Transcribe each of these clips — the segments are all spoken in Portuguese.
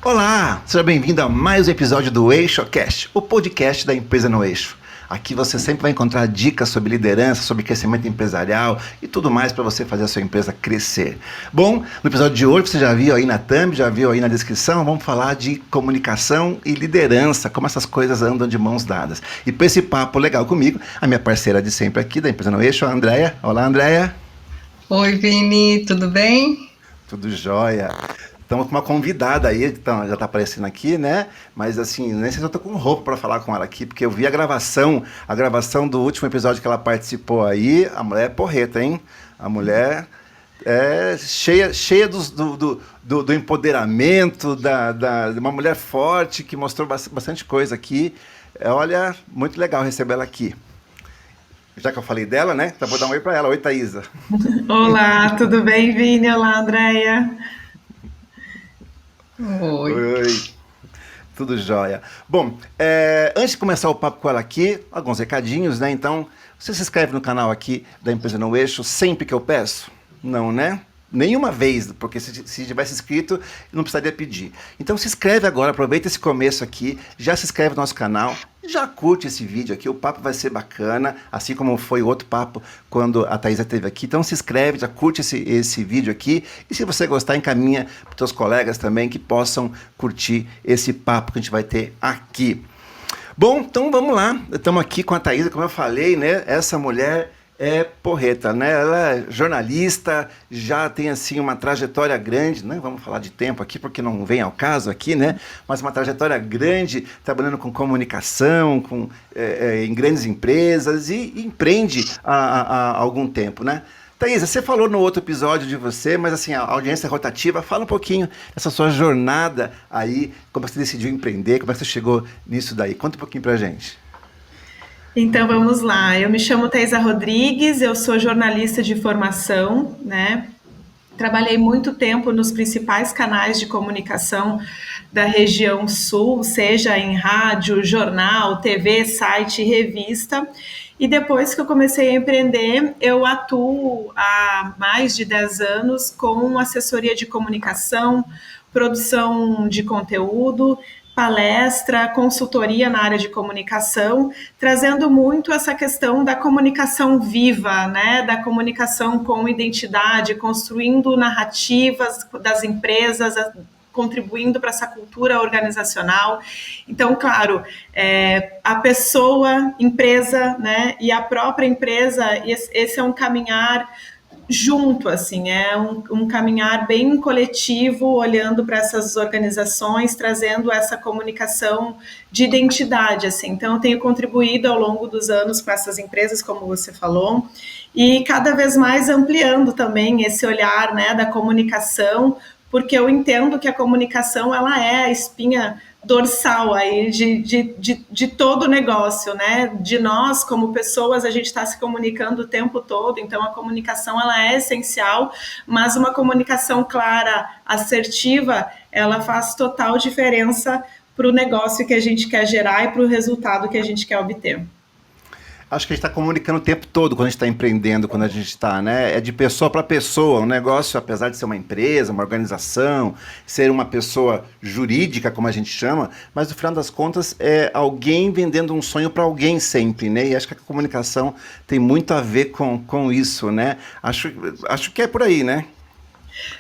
Olá, seja bem-vindo a mais um episódio do EixoCast, o podcast da Empresa no Eixo. Aqui você sempre vai encontrar dicas sobre liderança, sobre crescimento empresarial e tudo mais para você fazer a sua empresa crescer. Bom, no episódio de hoje você já viu aí na thumb, já viu aí na descrição, vamos falar de comunicação e liderança, como essas coisas andam de mãos dadas. E para esse papo legal comigo, a minha parceira de sempre aqui da Empresa no Eixo, a Andréia. Olá, Andréia. Oi, Vini, tudo bem? Tudo jóia. Estamos com uma convidada aí, que já está aparecendo aqui, né? Mas assim, nem sei se eu estou com roupa para falar com ela aqui, porque eu vi a gravação do último episódio que ela participou aí. A mulher é porreta, hein? A mulher é cheia do empoderamento, de uma mulher forte que mostrou bastante coisa aqui. Olha, muito legal receber ela aqui. Já que eu falei dela, né? Então vou dar um oi para ela. Oi, Thaisa. Olá, tudo bem, Vini? Olá, Andréia. Oi. Oi, tudo jóia. Bom, antes de começar o papo com ela aqui, alguns recadinhos, né? Então, você se inscreve no canal aqui da Empresa no Eixo sempre que eu peço? Não, né? Nenhuma vez, porque se tivesse inscrito, não precisaria pedir. Então se inscreve agora, aproveita esse começo aqui, já se inscreve no nosso canal, já curte esse vídeo aqui, o papo vai ser bacana, assim como foi o outro papo quando a Thaisa esteve aqui. Então se inscreve, já curte esse vídeo aqui, e se você gostar, encaminha para os teus colegas também que possam curtir esse papo que a gente vai ter aqui. Bom, então vamos lá, estamos aqui com a Thaisa, como eu falei, né? Essa mulher é porreta, né? Ela é jornalista, já tem assim uma trajetória grande, não vamos falar de tempo aqui porque não vem ao caso aqui, né? Mas uma trajetória grande, trabalhando com comunicação, em grandes empresas e empreende há algum tempo, né? Thaisa, você falou no outro episódio de você, mas assim, a audiência rotativa, fala um pouquinho dessa sua jornada aí, como você decidiu empreender, como é que você chegou nisso daí? Conta um pouquinho pra gente. Então vamos lá, eu me chamo Thaisa Rodrigues, eu sou jornalista de formação, né? Trabalhei muito tempo nos principais canais de comunicação da região sul, seja em rádio, jornal, TV, site, revista. E depois que eu comecei a empreender, eu atuo há mais de 10 anos com assessoria de comunicação, produção de conteúdo, palestra, consultoria na área de comunicação, trazendo muito essa questão da comunicação viva, né? Da comunicação com identidade, construindo narrativas das empresas, contribuindo para essa cultura organizacional. Então, claro, a pessoa, empresa, né? E a própria empresa, esse é um caminhar junto, assim, é um caminhar bem coletivo, olhando para essas organizações, trazendo essa comunicação de identidade, assim. Então, eu tenho contribuído ao longo dos anos com essas empresas, como você falou, e cada vez mais ampliando também esse olhar, né, da comunicação, porque eu entendo que a comunicação, ela é a espinha dorsal aí de todo o negócio, né? De nós, como pessoas, a gente está se comunicando o tempo todo, então a comunicação, ela é essencial, mas uma comunicação clara, assertiva, ela faz total diferença para o negócio que a gente quer gerar e para o resultado que a gente quer obter. Acho que a gente está comunicando o tempo todo quando a gente está empreendendo, quando a gente está, né? É de pessoa para pessoa. Um negócio, apesar de ser uma empresa, uma organização, ser uma pessoa jurídica, como a gente chama, mas no final das contas é alguém vendendo um sonho para alguém sempre, né? E acho que a comunicação tem muito a ver com isso, né? Acho que é por aí, né?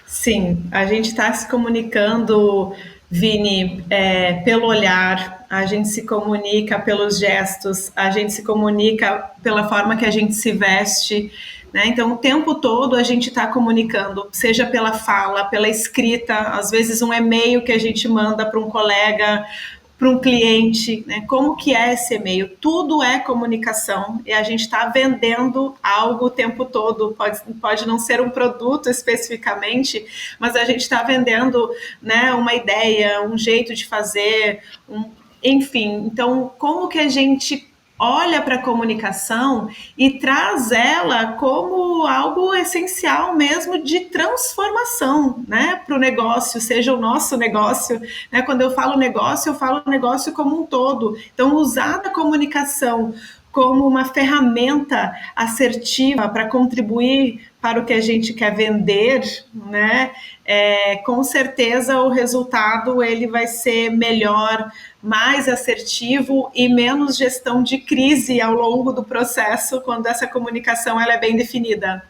Sim, a gente está se comunicando, Vini, pelo olhar, a gente se comunica pelos gestos, a gente se comunica pela forma que a gente se veste, né? Então, o tempo todo a gente está comunicando, seja pela fala, pela escrita, às vezes um e-mail que a gente manda para um colega, para um cliente, né? Como que é esse e-mail? Tudo é comunicação e a gente está vendendo algo o tempo todo. Pode não ser um produto especificamente, mas a gente está vendendo, né, uma ideia, um jeito de fazer, enfim. Então, como que a gente olha para a comunicação e traz ela como algo essencial mesmo de transformação, né, para o negócio, seja o nosso negócio, né? Quando eu falo negócio como um todo. Então, usar a comunicação como uma ferramenta assertiva para contribuir para o que a gente quer vender, né? Com certeza o resultado ele vai ser melhor, mais assertivo e menos gestão de crise ao longo do processo, quando essa comunicação ela é bem definida.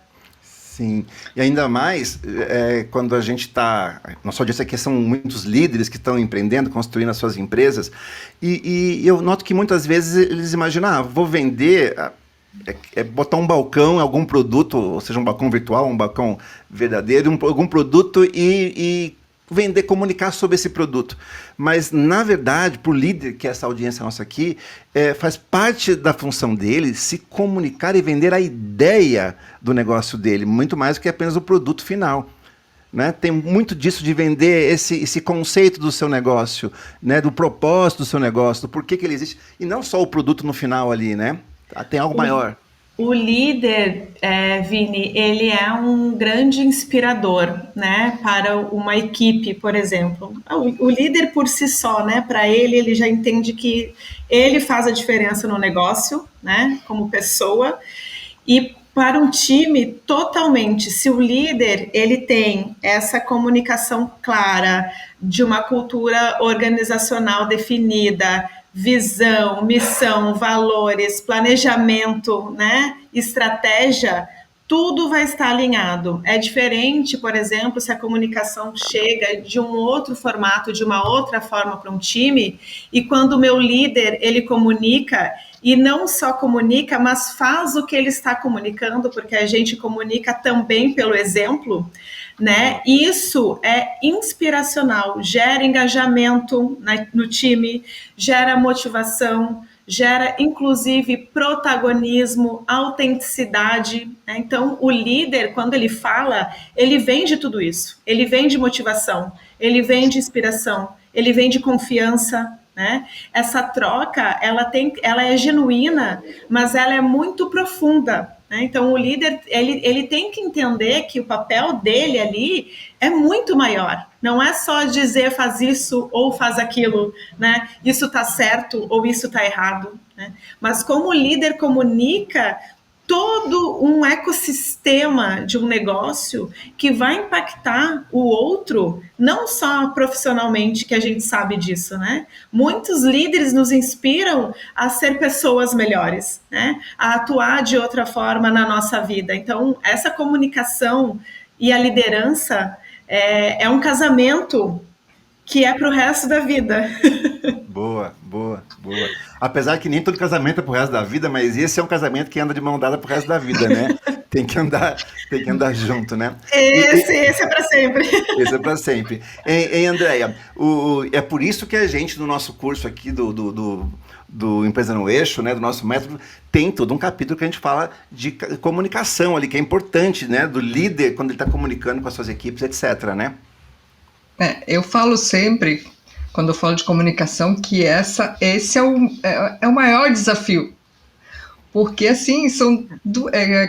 Sim, e ainda mais quando a gente está... Nossa audiência aqui são muitos líderes que estão empreendendo, construindo as suas empresas, e eu noto que muitas vezes eles imaginam, vou vender, botar um balcão em algum produto, ou seja, um balcão virtual, um balcão verdadeiro, algum produto e vender, comunicar sobre esse produto. Mas, na verdade, para o líder, que é essa audiência nossa aqui, faz parte da função dele se comunicar e vender a ideia do negócio dele, muito mais do que apenas o produto final. Né? Tem muito disso de vender esse conceito do seu negócio, né? Do propósito do seu negócio, do porquê que ele existe, e não só o produto no final ali, né? Tem algo maior. O líder, Vini, ele é um grande inspirador, né, para uma equipe, por exemplo. O líder por si só, né, para ele já entende que ele faz a diferença no negócio, né, como pessoa, e para um time, totalmente. Se o líder ele tem essa comunicação clara, de uma cultura organizacional definida, visão, missão, valores, planejamento, né, estratégia, tudo vai estar alinhado. É diferente, por exemplo, se a comunicação chega de um outro formato, de uma outra forma para um time, e quando o meu líder, ele comunica, e não só comunica, mas faz o que ele está comunicando, porque a gente comunica também pelo exemplo, né? Isso é inspiracional, gera engajamento no time, gera motivação, gera inclusive protagonismo, autenticidade, né? Então o líder, quando ele fala, ele vende tudo isso, ele vende motivação, ele vende inspiração, ele vende confiança, né? Essa troca, ela é genuína, mas ela é muito profunda, né? Então o líder, ele tem que entender que o papel dele ali é muito maior. Não é só dizer faz isso ou faz aquilo, né? Isso está certo ou isso está errado, né? Mas como o líder comunica todo um ecossistema de um negócio que vai impactar o outro, não só profissionalmente, que a gente sabe disso, né? Muitos líderes nos inspiram a ser pessoas melhores, né? A atuar de outra forma na nossa vida. Então, essa comunicação e a liderança é um casamento que é para o resto da vida. Boa. Apesar que nem todo casamento é pro resto da vida, mas esse é um casamento que anda de mão dada pro resto da vida, né? Tem que andar junto, né? Esse é para sempre. Esse é para sempre. Andréia, é por isso que a gente, no nosso curso aqui do Empresa no Eixo, né, do nosso método, tem todo um capítulo que a gente fala de comunicação ali, que é importante, né? Do líder, quando ele está comunicando com as suas equipes, etc., né? Eu falo sempre, quando eu falo de comunicação, que esse é o maior desafio. Porque, assim,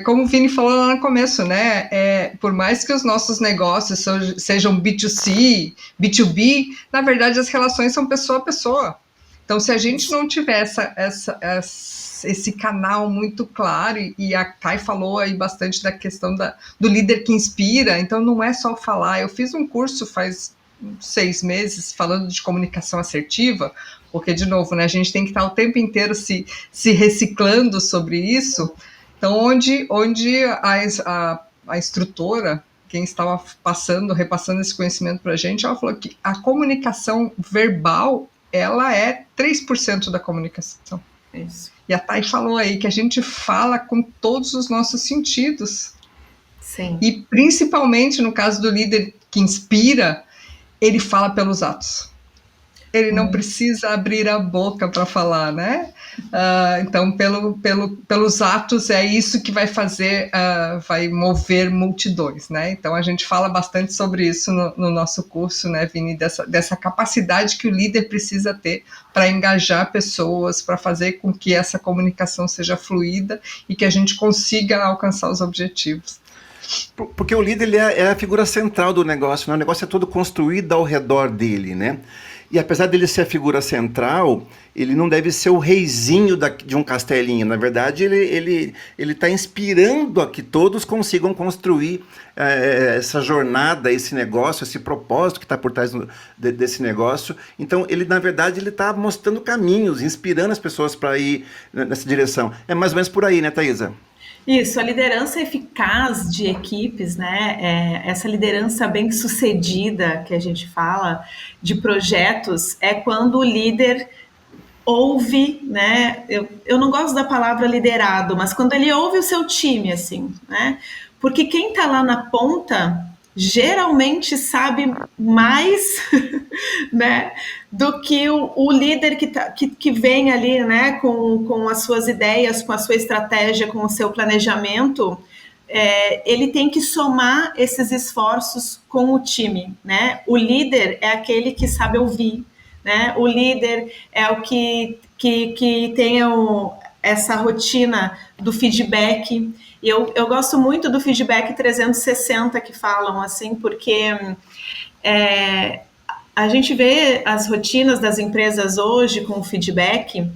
como o Vini falou lá no começo, né? Por mais que os nossos negócios sejam B2C, B2B, na verdade as relações são pessoa a pessoa. Então, se a gente não tiver esse canal muito claro, e a Thay falou aí bastante da questão do líder que inspira, então não é só falar. Eu fiz um curso faz 6 meses falando de comunicação assertiva, porque, de novo, né, a gente tem que estar o tempo inteiro se reciclando sobre isso. Então, onde a instrutora, quem estava repassando esse conhecimento para a gente, ela falou que a comunicação verbal, ela é 3% da comunicação. Isso. E a Thay falou aí que a gente fala com todos os nossos sentidos. Sim. E, principalmente, no caso do líder que inspira, ele fala pelos atos. Ele não precisa abrir a boca para falar, né? Então, pelos atos, é isso que vai fazer, vai mover multidões, né? Então, a gente fala bastante sobre isso no nosso curso, né, Vini? Dessa capacidade que o líder precisa ter para engajar pessoas, para fazer com que essa comunicação seja fluida e que a gente consiga alcançar os objetivos. Porque o líder ele é a figura central do negócio, né? O negócio é todo construído ao redor dele, né? E apesar dele ser a figura central, ele não deve ser o reizinho de um castelinho. Na verdade, ele está inspirando a que todos consigam construir essa jornada, esse negócio, esse propósito que está por trás desse negócio. Então, na verdade, ele está mostrando caminhos, inspirando as pessoas para ir nessa direção. É mais ou menos por aí, né, Thaisa? Isso, a liderança eficaz de equipes, né? Essa liderança bem-sucedida que a gente fala de projetos é quando o líder ouve, né? Eu não gosto da palavra liderado, mas quando ele ouve o seu time, assim, né? Porque quem está lá na ponta geralmente sabe mais, né, do que o líder que vem ali, né, com as suas ideias, com a sua estratégia, com o seu planejamento. Ele tem que somar esses esforços com o time, né? O líder é aquele que sabe ouvir, né? O líder é o que tem essa rotina do feedback. Eu gosto muito do feedback 360 que falam, assim, porque a gente vê as rotinas das empresas hoje com o feedback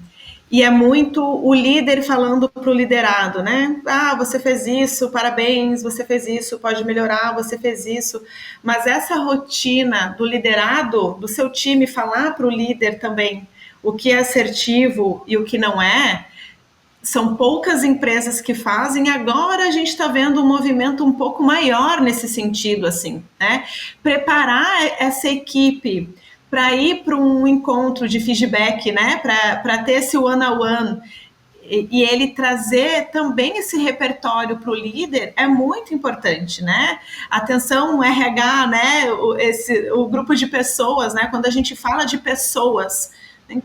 e é muito o líder falando para o liderado, né? Ah, você fez isso, parabéns, você fez isso, pode melhorar, você fez isso. Mas essa rotina do liderado, do seu time falar para o líder também o que é assertivo e o que não é, são poucas empresas que fazem. Agora a gente está vendo um movimento um pouco maior nesse sentido, assim, né? Preparar essa equipe para ir para um encontro de feedback, né? Para ter esse one-on-one e ele trazer também esse repertório para o líder é muito importante, né? Atenção, RH, né? O grupo de pessoas, né? Quando a gente fala de pessoas,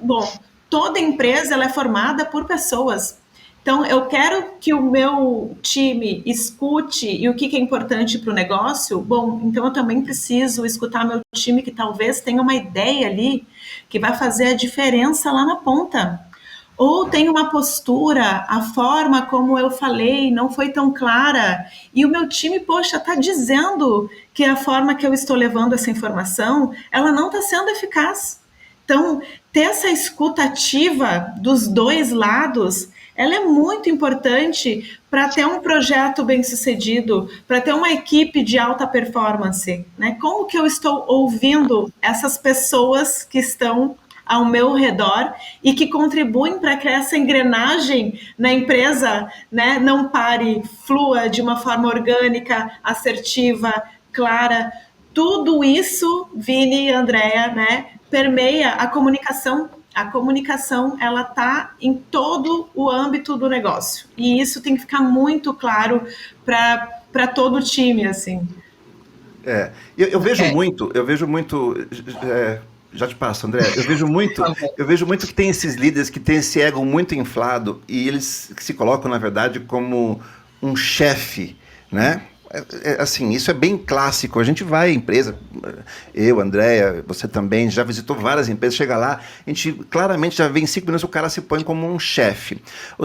bom, toda empresa ela é formada por pessoas. Então, eu quero que o meu time escute e o que é importante para o negócio. Bom, então eu também preciso escutar meu time que talvez tenha uma ideia ali que vai fazer a diferença lá na ponta. Ou tem uma postura, a forma como eu falei não foi tão clara e o meu time, poxa, está dizendo que a forma que eu estou levando essa informação, ela não está sendo eficaz. Então, ter essa escuta ativa dos dois lados, ela é muito importante para ter um projeto bem sucedido, para ter uma equipe de alta performance, né? Como que eu estou ouvindo essas pessoas que estão ao meu redor e que contribuem para que essa engrenagem na empresa, né, não pare, flua de uma forma orgânica, assertiva, clara. Tudo isso, Vini e Andrea, né, permeia a comunicação. A comunicação, ela está em todo o âmbito do negócio. E isso tem que ficar muito claro para todo o time, assim. Eu vejo muito, já te passo, André. Eu vejo muito que tem esses líderes que têm esse ego muito inflado e eles se colocam, na verdade, como um chefe, né? Assim, isso é bem clássico. A gente vai à empresa, eu, Andréia, você também, já visitou várias empresas, chega lá, a gente claramente já vê em 5 minutos o cara se põe como um chefe.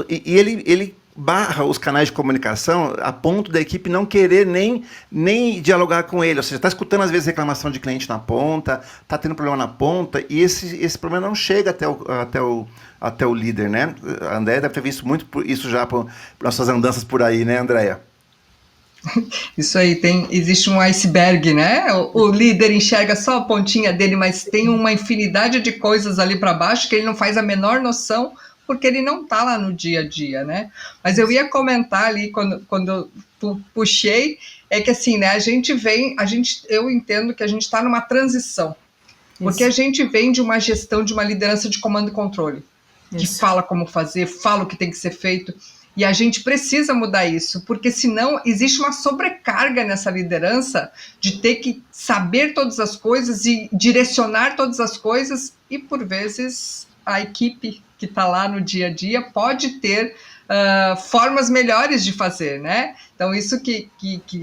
E ele barra os canais de comunicação a ponto da equipe não querer nem dialogar com ele. Ou seja, está escutando às vezes reclamação de cliente na ponta, está tendo problema na ponta, e esse problema não chega até o líder, né? A Andréia deve ter visto muito isso já por nossas andanças por aí, né, Andréia? Isso aí, existe um iceberg, né? O líder enxerga só a pontinha dele, mas tem uma infinidade de coisas ali para baixo que ele não faz a menor noção, porque ele não está lá no dia a dia, né? Mas eu ia comentar ali, quando eu puxei, é que assim, né, eu entendo que a gente está numa transição, porque a gente vem de uma gestão, de uma liderança de comando e controle, que fala como fazer, fala o que tem que ser feito, e a gente precisa mudar isso, porque senão existe uma sobrecarga nessa liderança de ter que saber todas as coisas e direcionar todas as coisas, e por vezes a equipe que está lá no dia a dia pode ter formas melhores de fazer, né? Então isso que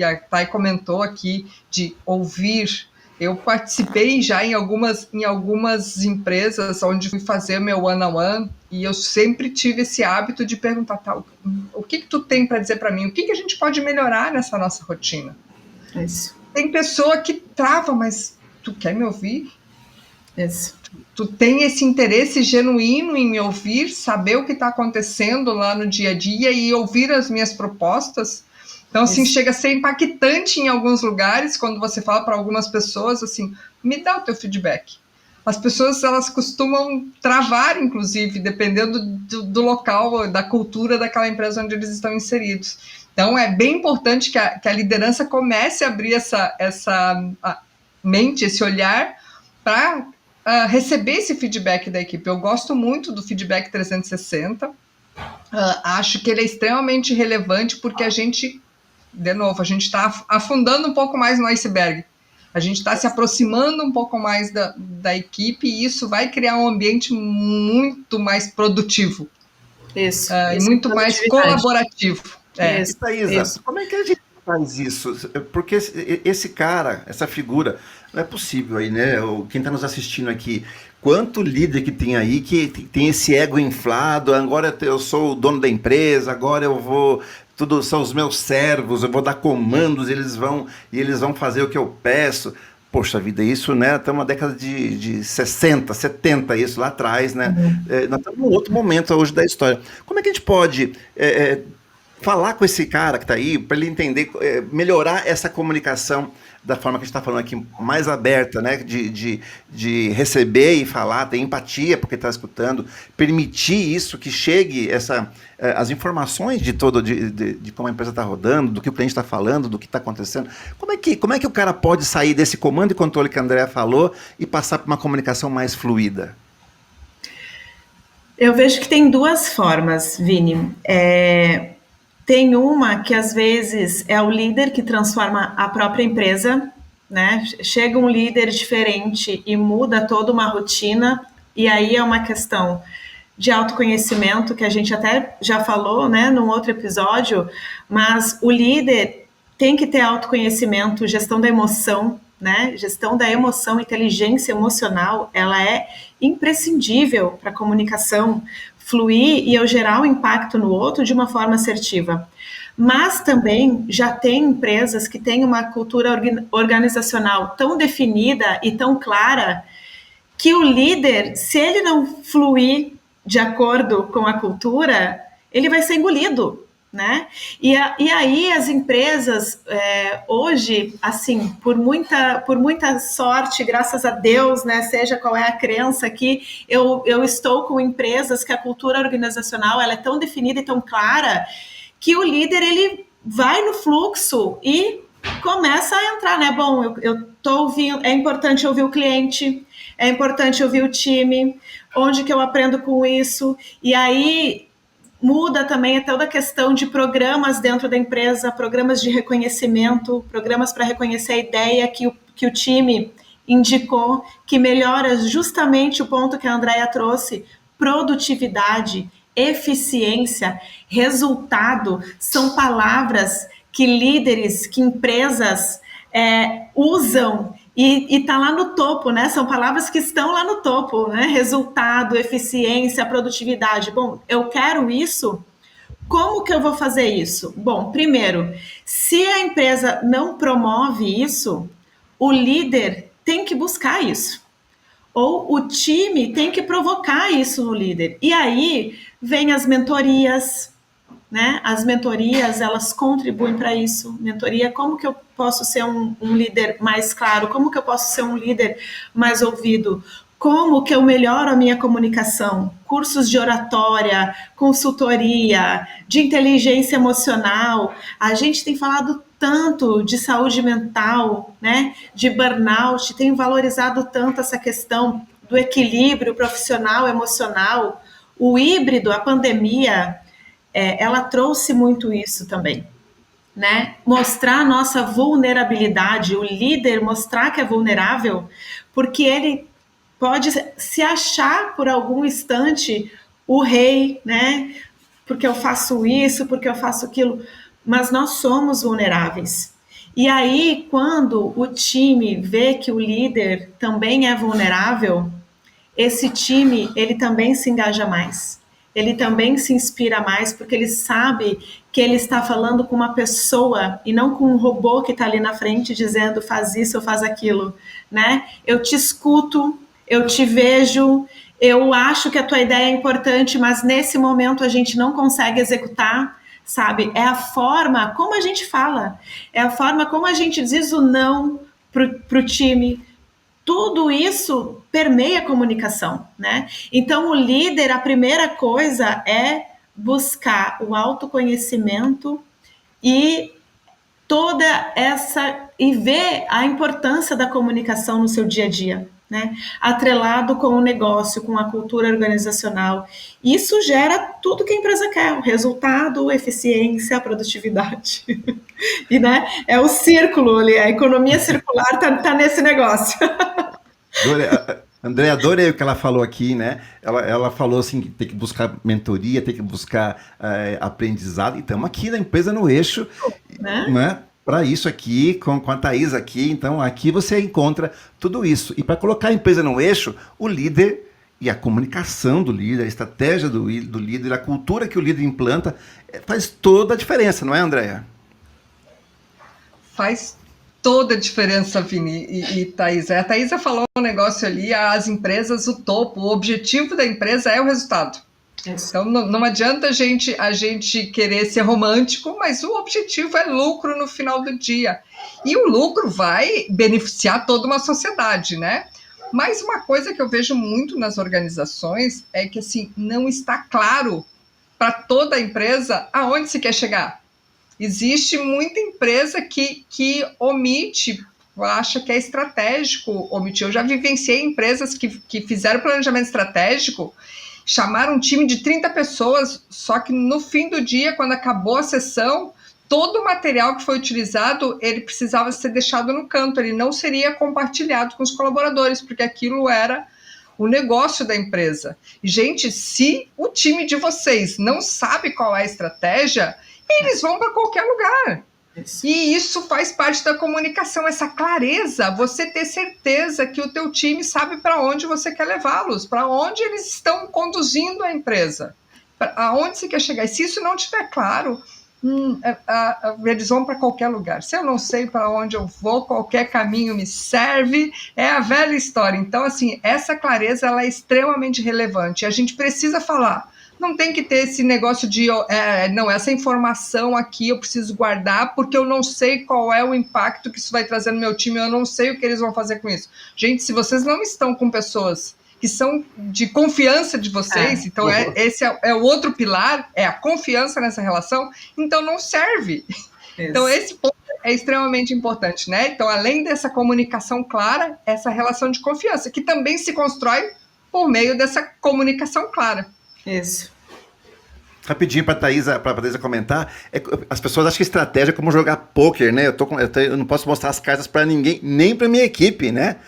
a Thay comentou aqui, de ouvir. Eu participei já em algumas empresas onde fui fazer meu one-on-one e eu sempre tive esse hábito de perguntar, tá, o que tu tem para dizer para mim? O que a gente pode melhorar nessa nossa rotina? Isso. Tem pessoa que trava, mas tu quer me ouvir? Isso. Tu tem esse interesse genuíno em me ouvir, saber o que está acontecendo lá no dia a dia e ouvir as minhas propostas. Então, assim, Isso. chega a ser impactante em alguns lugares, quando você fala para algumas pessoas, assim, me dá o teu feedback. As pessoas, elas costumam travar, inclusive, dependendo do local, da cultura daquela empresa onde eles estão inseridos. Então, é bem importante que a liderança comece a abrir essa mente, esse olhar, para receber esse feedback da equipe. Eu gosto muito do feedback 360, acho que ele é extremamente relevante, porque a gente, de novo, a gente está afundando um pouco mais no iceberg. A gente está se aproximando um pouco mais da equipe e isso vai criar um ambiente muito mais produtivo. Isso. E muito mais colaborativo. E Thaisa, como é que a gente faz isso? Porque esse cara, essa figura, não é possível aí, né? Quem está nos assistindo aqui, quanto líder que tem aí que tem esse ego inflado, agora eu sou o dono da empresa, agora eu vou... Tudo são os meus servos, eu vou dar comandos, eles vão fazer o que eu peço. Poxa vida, isso, né? Estamos na década de 60, 70, isso lá atrás, né? Nós estamos num outro momento hoje da história. Como é que a gente pode falar com esse cara que está aí, para ele entender, melhorar essa comunicação da forma que a gente está falando aqui, mais aberta, né? De receber e falar, ter empatia porque está escutando, permitir isso, que chegue as informações de como a empresa está rodando, do que o cliente está falando, do que está acontecendo. Como é que o cara pode sair desse comando e controle que a Andrea falou e passar para uma comunicação mais fluida? Eu vejo que tem duas formas, Vini. Tem uma que, às vezes, é o líder que transforma a própria empresa, né? Chega um líder diferente e muda toda uma rotina, e aí é uma questão de autoconhecimento, que a gente até já falou, né, num outro episódio, mas o líder tem que ter autoconhecimento, gestão da emoção, né? Gestão da emoção, inteligência emocional, ela é imprescindível para a comunicação fluir e eu gerar um impacto no outro de uma forma assertiva. Mas também já tem empresas que têm uma cultura organizacional tão definida e tão clara que o líder, se ele não fluir de acordo com a cultura, ele vai ser engolido, né? E aí as empresas hoje, assim, por muita sorte, graças a Deus, né, seja qual é a crença, que eu estou com empresas que a cultura organizacional ela é tão definida e tão clara que o líder ele vai no fluxo e começa a entrar, né? Bom, eu tô ouvindo, é importante ouvir o cliente, é importante ouvir o time, onde que eu aprendo com isso, e aí muda também toda a questão de programas dentro da empresa, programas de reconhecimento, programas para reconhecer a ideia que o time indicou, que melhora justamente o ponto que a Andrea trouxe, produtividade, eficiência, resultado, são palavras que líderes, que empresas usam e está lá no topo, né? São palavras que estão lá no topo, né? Resultado, eficiência, produtividade. Bom, eu quero isso. Como que eu vou fazer isso? Bom, primeiro, se a empresa não promove isso, o líder tem que buscar isso. Ou o time tem que provocar isso no líder. E aí vem as mentorias, né? As mentorias, elas contribuem para isso. Mentoria, como que eu posso ser um líder mais claro? Como que eu posso ser um líder mais ouvido? Como que eu melhoro a minha comunicação? Cursos de oratória, consultoria, de inteligência emocional. A gente tem falado tanto de saúde mental, né? De burnout, tem valorizado tanto essa questão do equilíbrio profissional, emocional. O híbrido, a pandemia, ela trouxe muito isso também, né? Mostrar a nossa vulnerabilidade, o líder mostrar que é vulnerável, porque ele pode se achar por algum instante o rei, né? Porque eu faço isso, porque eu faço aquilo, mas nós somos vulneráveis. E aí, quando o time vê que o líder também é vulnerável, esse time, ele também se engaja mais. Ele também se inspira mais, porque ele sabe que ele está falando com uma pessoa e não com um robô que está ali na frente dizendo faz isso ou faz aquilo, né? Eu te escuto, eu te vejo, eu acho que a tua ideia é importante, mas nesse momento a gente não consegue executar, sabe? É a forma como a gente fala, é a forma como a gente diz o não pro time. Tudo isso permeia a comunicação, né? Então, o líder, a primeira coisa é buscar o autoconhecimento e e ver a importância da comunicação no seu dia a dia, né? Atrelado com o negócio, com a cultura organizacional. Isso gera tudo que a empresa quer: o resultado, eficiência, produtividade. E, né, é o círculo ali, a economia circular tá nesse negócio. André, adorei o que ela falou aqui, né? Ela falou assim, que tem que buscar mentoria, tem que buscar aprendizado, e estamos aqui na Empresa no Eixo, né? Para isso aqui, com a Thaís aqui, então aqui você encontra tudo isso. E para colocar a empresa no eixo, o líder e a comunicação do líder, a estratégia do líder, a cultura que o líder implanta, faz toda a diferença, não é, Andréia? Faz toda a diferença, Vini e Thaisa. A Thaisa falou um negócio ali, as empresas, o topo, o objetivo da empresa é o resultado. Então não adianta a gente querer ser romântico, mas o objetivo é lucro no final do dia. E o lucro vai beneficiar toda uma sociedade, né? Mas uma coisa que eu vejo muito nas organizações é que assim, não está claro para toda a empresa aonde se quer chegar. Existe muita empresa que omite, acha que é estratégico omitir. Eu já vivenciei empresas que fizeram planejamento estratégico, chamaram um time de 30 pessoas, só que no fim do dia, quando acabou a sessão, todo o material que foi utilizado, ele precisava ser deixado no canto, ele não seria compartilhado com os colaboradores, porque aquilo era o negócio da empresa. Gente, se o time de vocês não sabe qual é a estratégia, eles vão para qualquer lugar. E isso faz parte da comunicação, essa clareza, você ter certeza que o teu time sabe para onde você quer levá-los, para onde eles estão conduzindo a empresa, aonde você quer chegar. E se isso não estiver claro, eles vão para qualquer lugar. Se eu não sei para onde eu vou, qualquer caminho me serve, é a velha história. Então, assim, essa clareza ela é extremamente relevante. A gente precisa falar. Não tem que ter esse negócio de, não, essa informação aqui eu preciso guardar porque eu não sei qual é o impacto que isso vai trazer no meu time, eu não sei o que eles vão fazer com isso. Gente, se vocês não estão com pessoas que são de confiança de vocês, então esse é o outro pilar, é a confiança nessa relação, então não serve. Isso. Então esse ponto é extremamente importante, né? Então além dessa comunicação clara, essa relação de confiança, que também se constrói por meio dessa comunicação clara. Isso. Rapidinho para a Thaisa comentar, as pessoas acham que estratégia é como jogar pôquer, né? Eu não posso mostrar as cartas para ninguém, nem para minha equipe, né?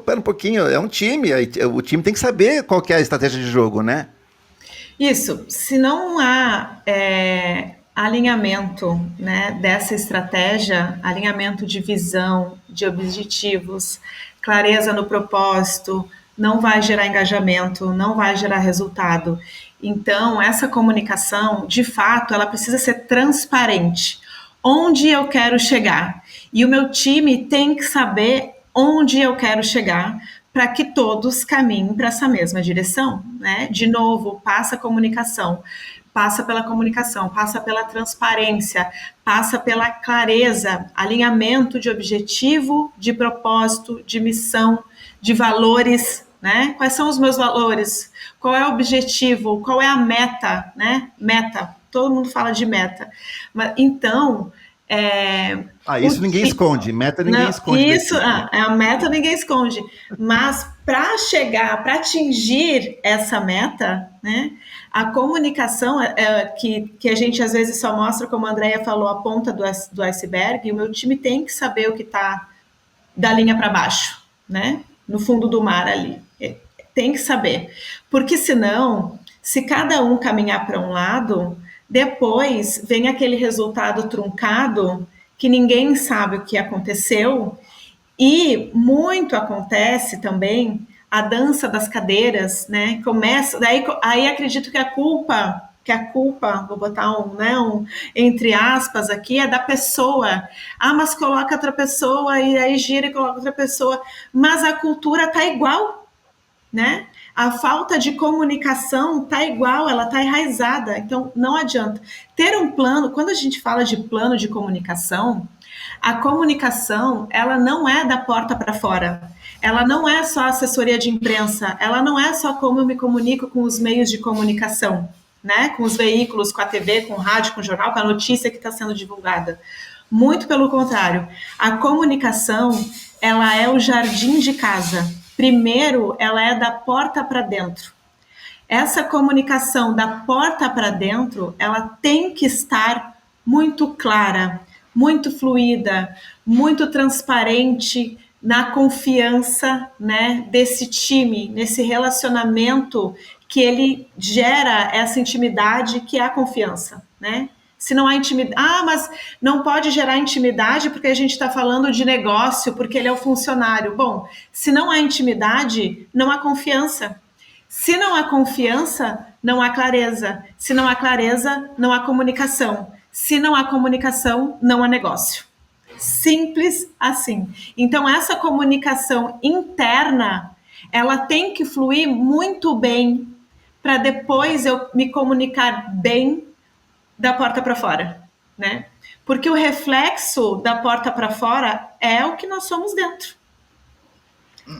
Pera um pouquinho, é um time, o time tem que saber qual que é a estratégia de jogo, né? Isso, se não há alinhamento, né, dessa estratégia, alinhamento de visão, de objetivos, clareza no propósito, não vai gerar engajamento, não vai gerar resultado. Então, essa comunicação, de fato, ela precisa ser transparente. Onde eu quero chegar? E o meu time tem que saber onde eu quero chegar para que todos caminhem para essa mesma direção, né? De novo, passa a comunicação, passa pela comunicação, passa pela transparência, passa pela clareza, alinhamento de objetivo, de propósito, de missão, de valores, né? Quais são os meus valores? Qual é o objetivo? Qual é a meta, né? Meta. Todo mundo fala de meta. Mas, então... isso ninguém esconde. Meta ninguém esconde. Isso, a meta ninguém esconde. Mas para chegar, para atingir essa meta, né? A comunicação que a gente às vezes só mostra, como a Andréia falou, a ponta do iceberg, e o meu time tem que saber o que está da linha para baixo, né? No fundo do mar ali. Tem que saber. Porque senão, se cada um caminhar para um lado, depois vem aquele resultado truncado que ninguém sabe o que aconteceu. E muito acontece também a dança das cadeiras, né? Começa, aí acredito que a culpa, vou botar um entre aspas aqui, é da pessoa. Mas coloca outra pessoa e aí gira e coloca outra pessoa. Mas a cultura tá igual. né? A falta de comunicação tá igual, ela tá enraizada, então não adianta. Ter um plano, quando a gente fala de plano de comunicação, a comunicação, ela não é da porta para fora. Ela não é só assessoria de imprensa, ela não é só como eu me comunico com os meios de comunicação, né? Com os veículos, com a TV, com o rádio, com o jornal, com a notícia que está sendo divulgada. Muito pelo contrário. A comunicação, ela é o jardim de casa. Primeiro, ela é da porta para dentro. Essa comunicação da porta para dentro, ela tem que estar muito clara, muito fluida, muito transparente na confiança, né, desse time, nesse relacionamento que ele gera essa intimidade que é a confiança, né? Se não há intimidade, mas não pode gerar intimidade porque a gente está falando de negócio, porque ele é o funcionário. Bom, se não há intimidade, não há confiança. Se não há confiança, não há clareza. Se não há clareza, não há comunicação. Se não há comunicação, não há negócio. Simples assim. Então, essa comunicação interna, ela tem que fluir muito bem para depois eu me comunicar bem da porta para fora, né? Porque o reflexo da porta para fora é o que nós somos dentro.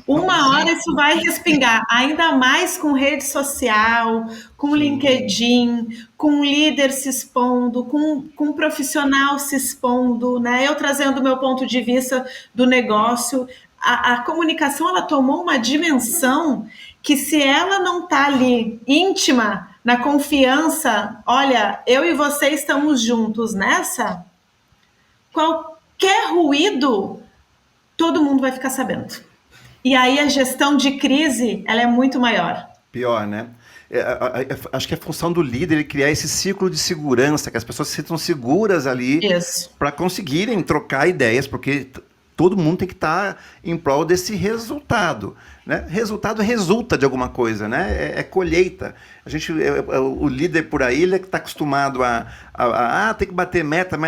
Uma hora isso vai respingar, ainda mais com rede social, com LinkedIn, com líder se expondo, com profissional se expondo, né? Eu trazendo o meu ponto de vista do negócio. A comunicação, ela tomou uma dimensão que, se ela não está ali íntima, na confiança, olha, eu e você estamos juntos nessa, qualquer ruído, todo mundo vai ficar sabendo. E aí a gestão de crise, ela é muito maior. Pior, né? Acho que é função do líder ele criar esse ciclo de segurança, que as pessoas se sintam seguras ali para conseguirem trocar ideias, porque todo mundo tem que estar em prol desse resultado, né? Resultado resulta de alguma coisa, né? É colheita. O líder por aí, ele está acostumado tem que bater meta.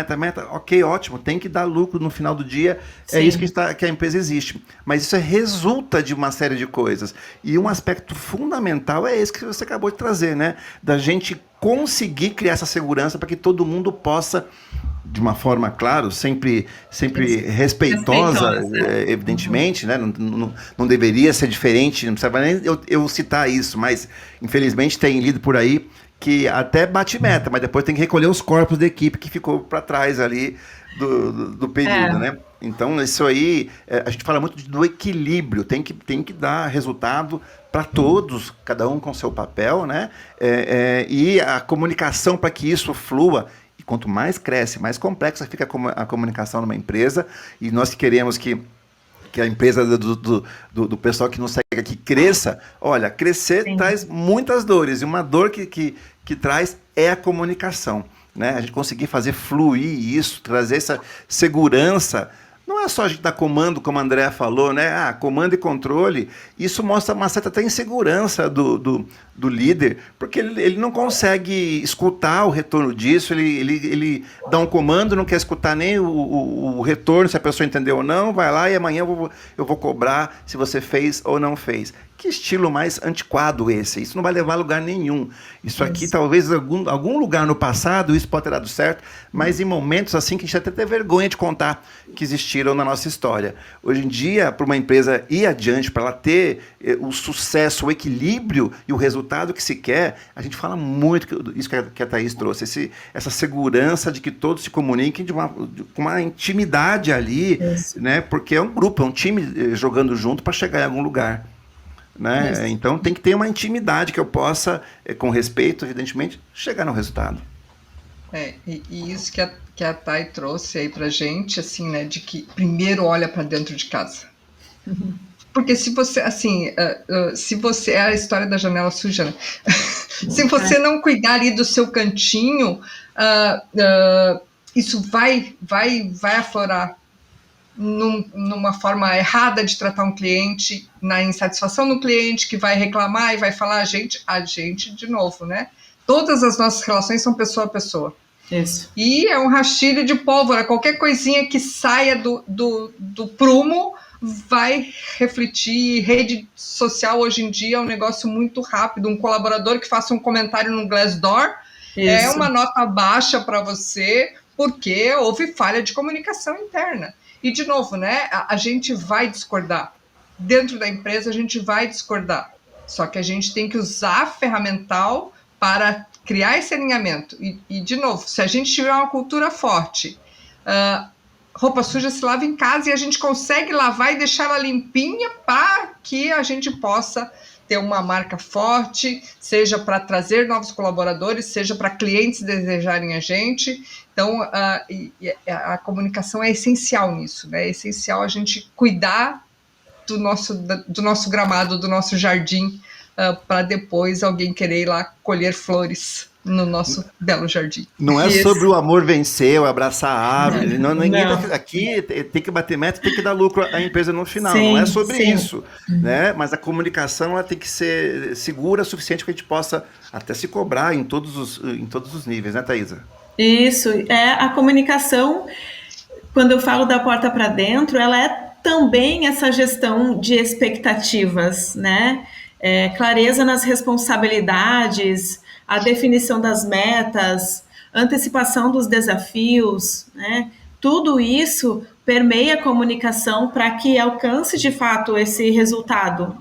Ok, ótimo, tem que dar lucro no final do dia. Sim. É isso que a empresa existe. Mas isso resulta de uma série de coisas. E um aspecto fundamental é esse que você acabou de trazer, né? Da gente conseguir criar essa segurança para que todo mundo possa, de uma forma, claro, sempre respeitosa, evidentemente, né? Não deveria ser diferente, não precisava nem eu citar isso, mas infelizmente tem líder por aí que até bate meta, mas depois tem que recolher os corpos da equipe que ficou para trás ali do período, né? Então, isso aí, a gente fala muito do equilíbrio, tem que dar resultado para todos, cada um com seu papel, né? E a comunicação para que isso flua. E quanto mais cresce, mais complexa fica a comunicação numa empresa. E nós queremos que a empresa do pessoal que nos segue aqui cresça. Olha, crescer Sim. traz muitas dores. E uma dor que traz é a comunicação, né? A gente conseguir fazer fluir isso, trazer essa segurança. Não é só a gente dar comando, como a Andrea falou, né? Comando e controle. Isso mostra uma certa até insegurança do líder, porque ele não consegue escutar o retorno disso, ele dá um comando, não quer escutar nem o retorno, se a pessoa entendeu ou não, vai lá e amanhã eu vou cobrar se você fez ou não fez. Que estilo mais antiquado esse? Isso não vai levar a lugar nenhum. Isso aqui, talvez, em algum lugar no passado, isso pode ter dado certo, mas em momentos assim que a gente até tem vergonha de contar que existiram na nossa história. Hoje em dia, para uma empresa ir adiante, para ela ter o sucesso, o equilíbrio e o resultado que se quer, a gente fala muito isso que a Thaís trouxe, essa segurança de que todos se comuniquem com uma intimidade ali, né? Porque é um grupo, é um time jogando junto para chegar em algum lugar. Né? Então tem que ter uma intimidade que eu possa, com respeito, evidentemente, chegar no resultado. E isso que a Thay trouxe aí pra gente, assim, né, de que primeiro olha para dentro de casa. Porque se você, assim, se você, é a história da janela suja, né? Se você não cuidar ali do seu cantinho, isso vai aflorar numa forma errada de tratar um cliente, na insatisfação do cliente, que vai reclamar e vai falar a gente de novo, né? Todas as nossas relações são pessoa a pessoa. Isso. E é um rastilho de pólvora, qualquer coisinha que saia do prumo vai refletir. Rede social hoje em dia é um negócio muito rápido. Um colaborador que faça um comentário no Glassdoor é uma nota baixa para você, porque houve falha de comunicação interna. E, de novo, né, a gente vai discordar. Dentro da empresa, a gente vai discordar. Só que a gente tem que usar a ferramental para criar esse alinhamento. E, de novo, se a gente tiver uma cultura forte, roupa suja se lava em casa e a gente consegue lavar e deixar ela limpinha para que a gente possa ter uma marca forte, seja para trazer novos colaboradores, seja para clientes desejarem a gente. Então, a comunicação é essencial nisso, né? É essencial a gente cuidar do nosso gramado, do nosso jardim, para depois alguém querer ir lá colher flores no nosso belo jardim. Não é sobre o amor vencer, o abraçar a árvore. Ninguém aqui tem que bater meta, tem que dar lucro à empresa no final. Sim, não é sobre isso. Né? Mas a comunicação ela tem que ser segura o suficiente para que a gente possa até se cobrar em todos os níveis, né, Thaisa? Isso. A comunicação, quando eu falo da porta para dentro, ela é também essa gestão de expectativas, né? Clareza nas responsabilidades, a definição das metas, antecipação dos desafios, né? Tudo isso permeia a comunicação para que alcance de fato esse resultado.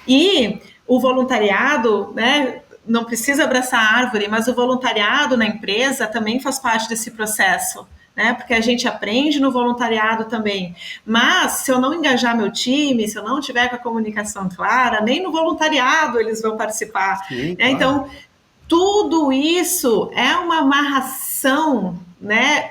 E o voluntariado, né? Não precisa abraçar a árvore, mas o voluntariado na empresa também faz parte desse processo. Né? Porque a gente aprende no voluntariado também. Mas se eu não engajar meu time, se eu não tiver com a comunicação clara, nem no voluntariado eles vão participar. Sim, claro. Então, tudo isso é uma amarração, né?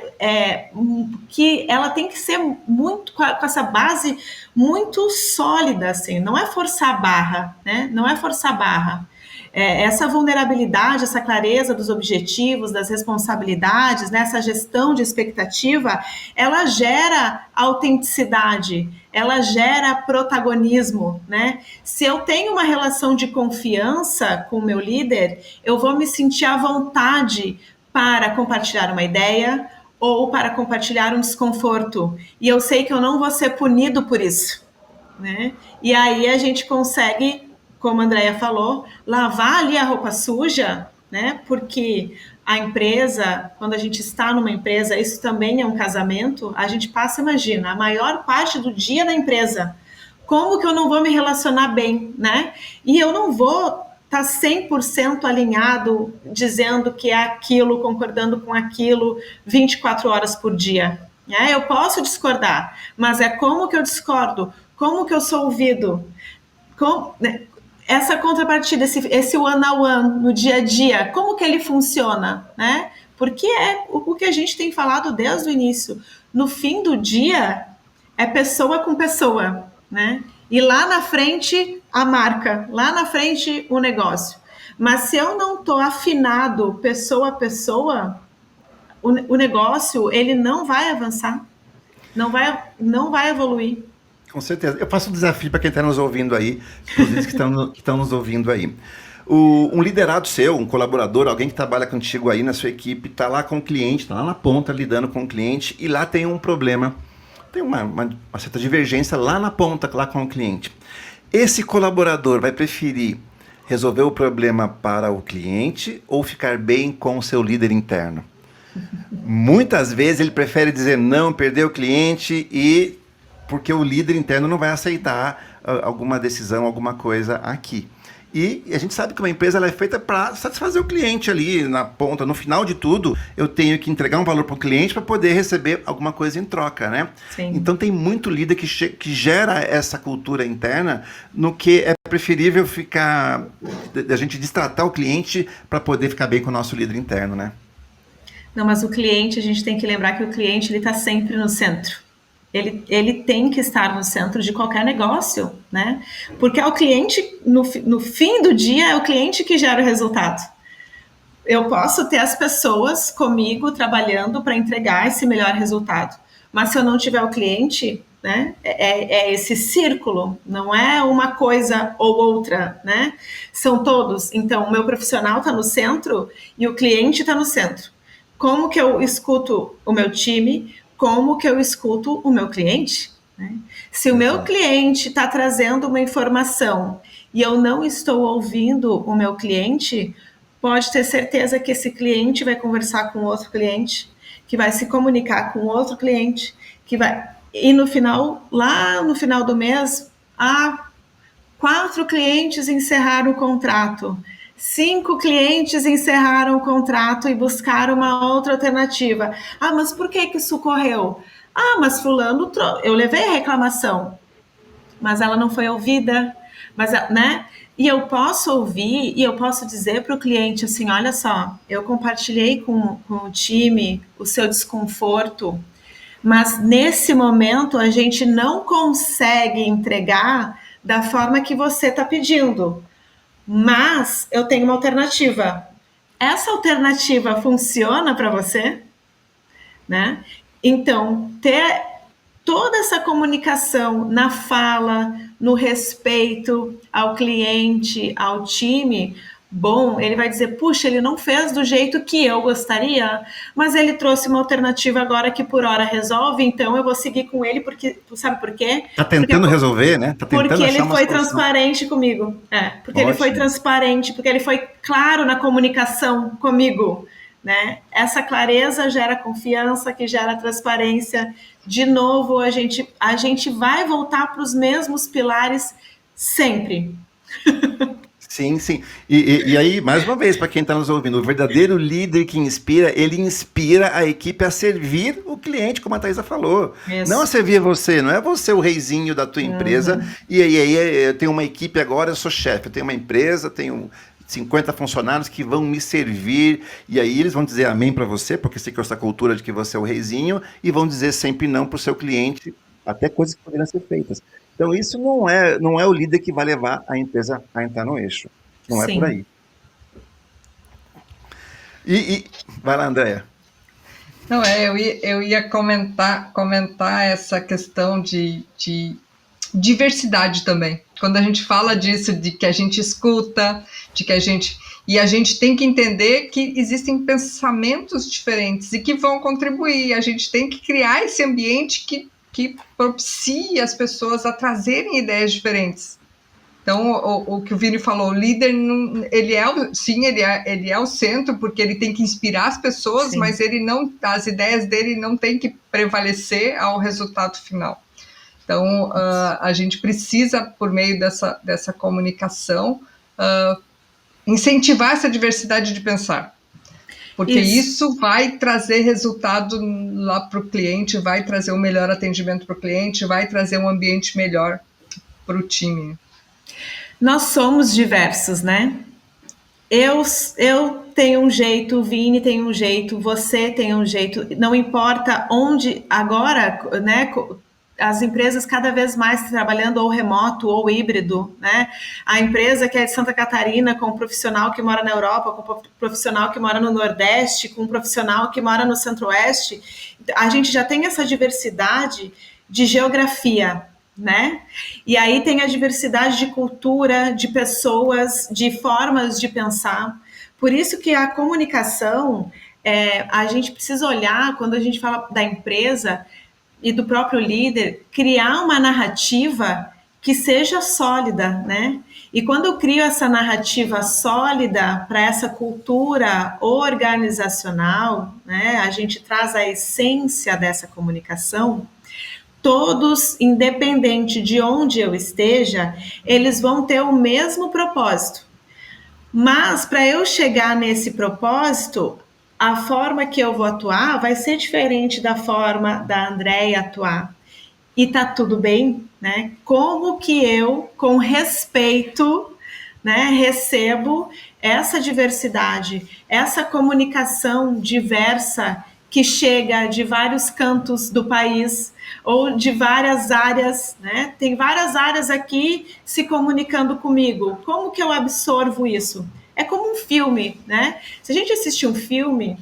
Que ela tem que ser muito com essa base muito sólida, assim. Não é forçar a barra, né? Não é forçar a barra. Essa vulnerabilidade, essa clareza dos objetivos, das responsabilidades, né, essa gestão de expectativa, ela gera autenticidade, ela gera protagonismo, né? Se eu tenho uma relação de confiança com o meu líder, eu vou me sentir à vontade para compartilhar uma ideia ou para compartilhar um desconforto. E eu sei que eu não vou ser punido por isso, né? E aí a gente consegue, como a Andrea falou, lavar ali a roupa suja, né? Porque a empresa, quando a gente está numa empresa, isso também é um casamento, a gente passa, imagina, a maior parte do dia na empresa. Como que eu não vou me relacionar bem, né? E eu não vou estar 100% alinhado, dizendo que é aquilo, concordando com aquilo, 24 horas por dia. Eu posso discordar, mas é como que eu discordo, como que eu sou ouvido, essa contrapartida, esse one-on-one no dia a dia, como que ele funciona, né? Porque é o que a gente tem falado desde o início. No fim do dia, é pessoa com pessoa, né? E lá na frente, a marca, lá na frente, o negócio. Mas se eu não estou afinado pessoa a pessoa, o negócio, ele não vai avançar, não vai evoluir. Com certeza. Eu faço um desafio para quem está nos ouvindo aí, inclusive que estão nos ouvindo aí. Um liderado seu, um colaborador, alguém que trabalha contigo aí na sua equipe, está lá com o cliente, está lá na ponta lidando com o cliente e lá tem um problema, tem uma certa divergência lá na ponta, lá com o cliente. Esse colaborador vai preferir resolver o problema para o cliente ou ficar bem com o seu líder interno? Muitas vezes ele prefere dizer não, perder o cliente porque o líder interno não vai aceitar alguma decisão, alguma coisa aqui. E a gente sabe que uma empresa ela é feita para satisfazer o cliente ali na ponta. No final de tudo, eu tenho que entregar um valor para o cliente para poder receber alguma coisa em troca, né? Sim. Então tem muito líder que gera essa cultura interna no que é preferível a gente destratar o cliente para poder ficar bem com o nosso líder interno, né? Não, mas o cliente, a gente tem que lembrar que o cliente ele está sempre no centro. Ele tem que estar no centro de qualquer negócio, né? Porque é o cliente, no fim do dia, é o cliente que gera o resultado. Eu posso ter as pessoas comigo trabalhando para entregar esse melhor resultado, mas se eu não tiver o cliente, né? É esse círculo, não é uma coisa ou outra, né? São todos. Então, o meu profissional está no centro e o cliente está no centro. Como que eu escuto o meu time? Como que eu escuto o meu cliente, né? Se o meu cliente está trazendo uma informação e eu não estou ouvindo o meu cliente, pode ter certeza que esse cliente vai conversar com outro cliente, que vai se comunicar com outro cliente, que vai... E no final, lá no final do mês, 4 clientes encerraram o contrato, 5 clientes encerraram o contrato e buscaram uma outra alternativa. Mas por que isso ocorreu? Mas fulano, eu levei a reclamação, mas ela não foi ouvida, né? E eu posso ouvir e eu posso dizer para o cliente assim, olha só, eu compartilhei com o time o seu desconforto, mas nesse momento a gente não consegue entregar da forma que você está pedindo. Mas eu tenho uma alternativa. Essa alternativa funciona para você? Né? Então, ter toda essa comunicação na fala, no respeito ao cliente, ao time, bom, ele vai dizer, puxa, ele não fez do jeito que eu gostaria, mas ele trouxe uma alternativa agora que por hora resolve, então eu vou seguir com ele, porque, sabe por quê? Tá tentando resolver, né? Tá tentando porque ele achar uma foi solução. transparente comigo. Porque Ótimo. ele foi transparente, porque ele foi claro na comunicação comigo. Né? Essa clareza gera confiança, que gera transparência. De novo, a gente vai voltar para os mesmos pilares sempre. Sim, sim. E aí, mais uma vez, para quem está nos ouvindo, o verdadeiro líder que inspira, ele inspira a equipe a servir o cliente, como a Thaisa falou. Isso. Não a servir você, não é você o reizinho da tua empresa, e aí eu tenho uma equipe agora, eu sou chefe, eu tenho uma empresa, tenho 50 funcionários que vão me servir, e aí eles vão dizer amém para você, porque você quer essa cultura de que você é o reizinho, e vão dizer sempre não para o seu cliente, até coisas que poderiam ser feitas. Então isso não é o líder que vai levar a empresa a entrar no eixo. Não Sim. É por aí. Vai lá, Andréia. Não, eu ia comentar essa questão de diversidade também. Quando a gente fala disso, de que a gente escuta, e a gente tem que entender que existem pensamentos diferentes e que vão contribuir. A gente tem que criar esse ambiente que propicie as pessoas a trazerem ideias diferentes. Então, o que o Vini falou, o líder, ele é o centro, porque ele tem que inspirar as pessoas, Sim. Mas as ideias dele não têm que prevalecer ao resultado final. Então, a gente precisa, por meio dessa comunicação, incentivar essa diversidade de pensar. Porque isso vai trazer resultado lá para o cliente, vai trazer um melhor atendimento para o cliente, vai trazer um ambiente melhor para o time. Nós somos diversos, né? Eu tenho um jeito, o Vini tem um jeito, você tem um jeito, não importa onde, agora, né? As empresas cada vez mais trabalhando ou remoto ou híbrido, né? A empresa que é de Santa Catarina com um profissional que mora na Europa, com um profissional que mora no Nordeste, com um profissional que mora no Centro-Oeste, a gente já tem essa diversidade de geografia, né? E aí tem a diversidade de cultura, de pessoas, de formas de pensar. Por isso que a comunicação, a gente precisa olhar, quando a gente fala da empresa e do próprio líder, criar uma narrativa que seja sólida, né? E quando eu crio essa narrativa sólida para essa cultura organizacional, né, a gente traz a essência dessa comunicação, todos, independente de onde eu esteja, eles vão ter o mesmo propósito. Mas para eu chegar nesse propósito, a forma que eu vou atuar vai ser diferente da forma da Andréia atuar. E tá tudo bem, né? Como que eu, com respeito, né, recebo essa diversidade, essa comunicação diversa que chega de vários cantos do país ou de várias áreas, né? Tem várias áreas aqui se comunicando comigo. Como que eu absorvo isso? É como um filme, né? Se a gente assistir um filme,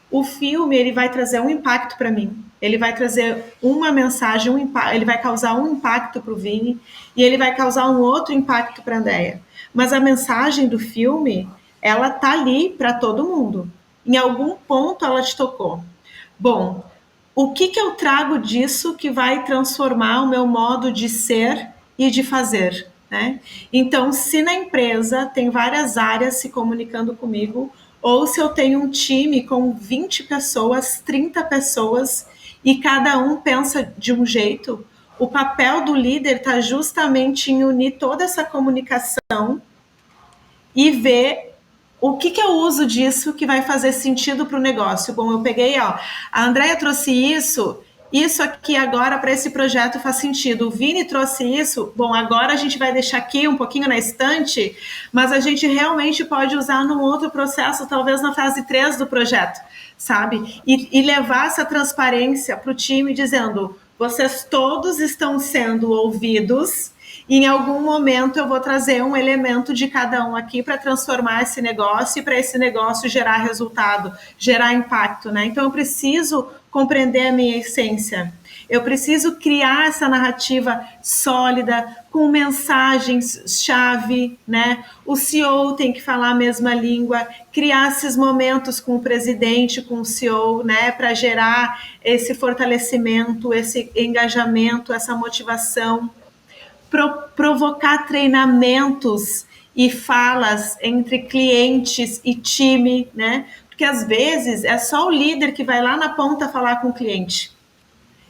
o filme ele vai trazer um impacto para mim. Ele vai trazer uma mensagem, ele vai causar um impacto para o Vini e ele vai causar um outro impacto para a Andréia. Mas a mensagem do filme, ela tá ali para todo mundo. Em algum ponto ela te tocou. Bom, o que eu trago disso que vai transformar o meu modo de ser e de fazer, né? Então, se na empresa tem várias áreas se comunicando comigo, ou se eu tenho um time com 20 pessoas, 30 pessoas, e cada um pensa de um jeito, o papel do líder está justamente em unir toda essa comunicação e ver o que eu uso disso que vai fazer sentido para o negócio. Bom, eu peguei, a Andréia trouxe isso aqui agora para esse projeto faz sentido. O Vini trouxe isso, bom, agora a gente vai deixar aqui um pouquinho na estante, mas a gente realmente pode usar num outro processo, talvez na fase 3 do projeto, sabe? E levar essa transparência para o time dizendo, vocês todos estão sendo ouvidos, e em algum momento eu vou trazer um elemento de cada um aqui para transformar esse negócio e para esse negócio gerar resultado, gerar impacto, né? Então eu preciso compreender a minha essência. Eu preciso criar essa narrativa sólida, com mensagens-chave, né? O CEO tem que falar a mesma língua, criar esses momentos com o presidente, com o CEO, né? Para gerar esse fortalecimento, esse engajamento, essa motivação. Provocar treinamentos e falas entre clientes e time, né? Porque às vezes é só o líder que vai lá na ponta falar com o cliente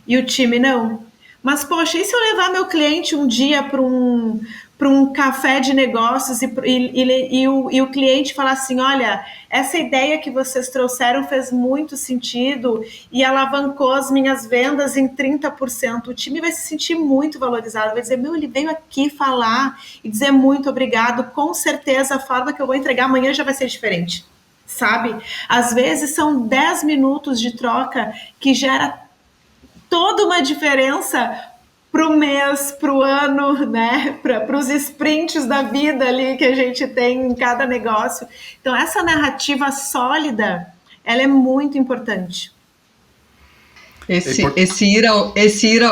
e o time não. Mas, poxa, e se eu levar meu cliente um dia para um café de negócios e o cliente falar assim, olha, essa ideia que vocês trouxeram fez muito sentido e alavancou as minhas vendas em 30%. O time vai se sentir muito valorizado, vai dizer, ele veio aqui falar e dizer muito obrigado, com certeza a forma que eu vou entregar amanhã já vai ser diferente, sabe? Às vezes são 10 minutos de troca que gera toda uma diferença para o mês, para o ano, né? Para os sprints da vida ali que a gente tem em cada negócio. Então, essa narrativa sólida, ela é muito importante.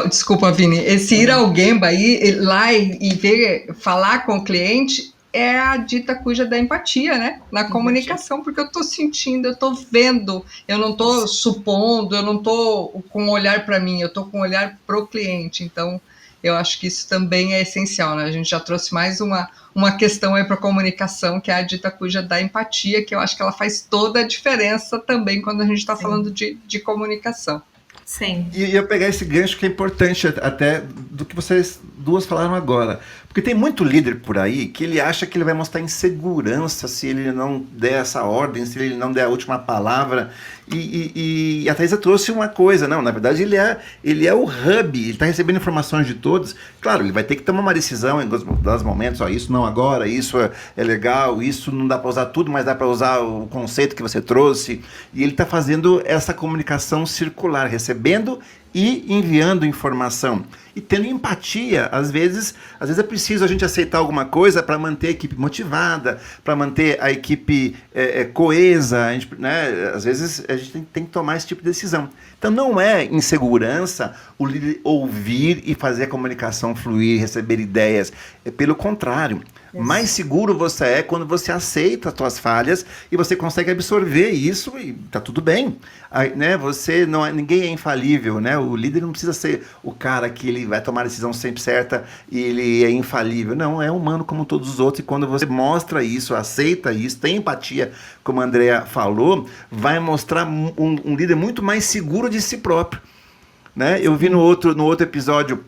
Desculpa, Vini, esse ir ao Gemba, ir lá e falar com o cliente é a dita cuja da empatia, né? Na comunicação, porque eu estou sentindo, eu estou vendo, eu não estou supondo, eu não estou com um olhar para mim, eu estou com um olhar para o cliente. Então, eu acho que isso também é essencial, né? A gente já trouxe mais uma questão aí para a comunicação, que é a dita cuja da empatia, que eu acho que ela faz toda a diferença também quando a gente está falando de comunicação. Sim. E eu pegar esse gancho que é importante até do que vocês duas falaram agora. Porque tem muito líder por aí que ele acha que ele vai mostrar insegurança se ele não der essa ordem, se ele não der a última palavra. E a Thaisa trouxe uma coisa, não, na verdade ele é o hub, ele está recebendo informações de todos. Claro, ele vai ter que tomar uma decisão em dois momentos, ó, isso não agora, isso é legal, isso não dá para usar tudo, mas dá para usar o conceito que você trouxe. E ele está fazendo essa comunicação circular, recebendo e enviando informação. E tendo empatia, às vezes é preciso a gente aceitar alguma coisa para manter a equipe motivada, para manter a equipe coesa, né? Às vezes a gente tem que tomar esse tipo de decisão. Então não é insegurança o líder ouvir e fazer a comunicação fluir, receber ideias. É pelo contrário. Mais seguro você é quando você aceita as suas falhas e você consegue absorver isso e tá tudo bem. Aí, né, ninguém é infalível, né? O líder não precisa ser o cara que ele vai tomar a decisão sempre certa e ele é infalível. Não, é humano como todos os outros, e quando você mostra isso, aceita isso, tem empatia, como a Andrea falou, vai mostrar um líder muito mais seguro de si próprio, né? Eu vi no outro episódio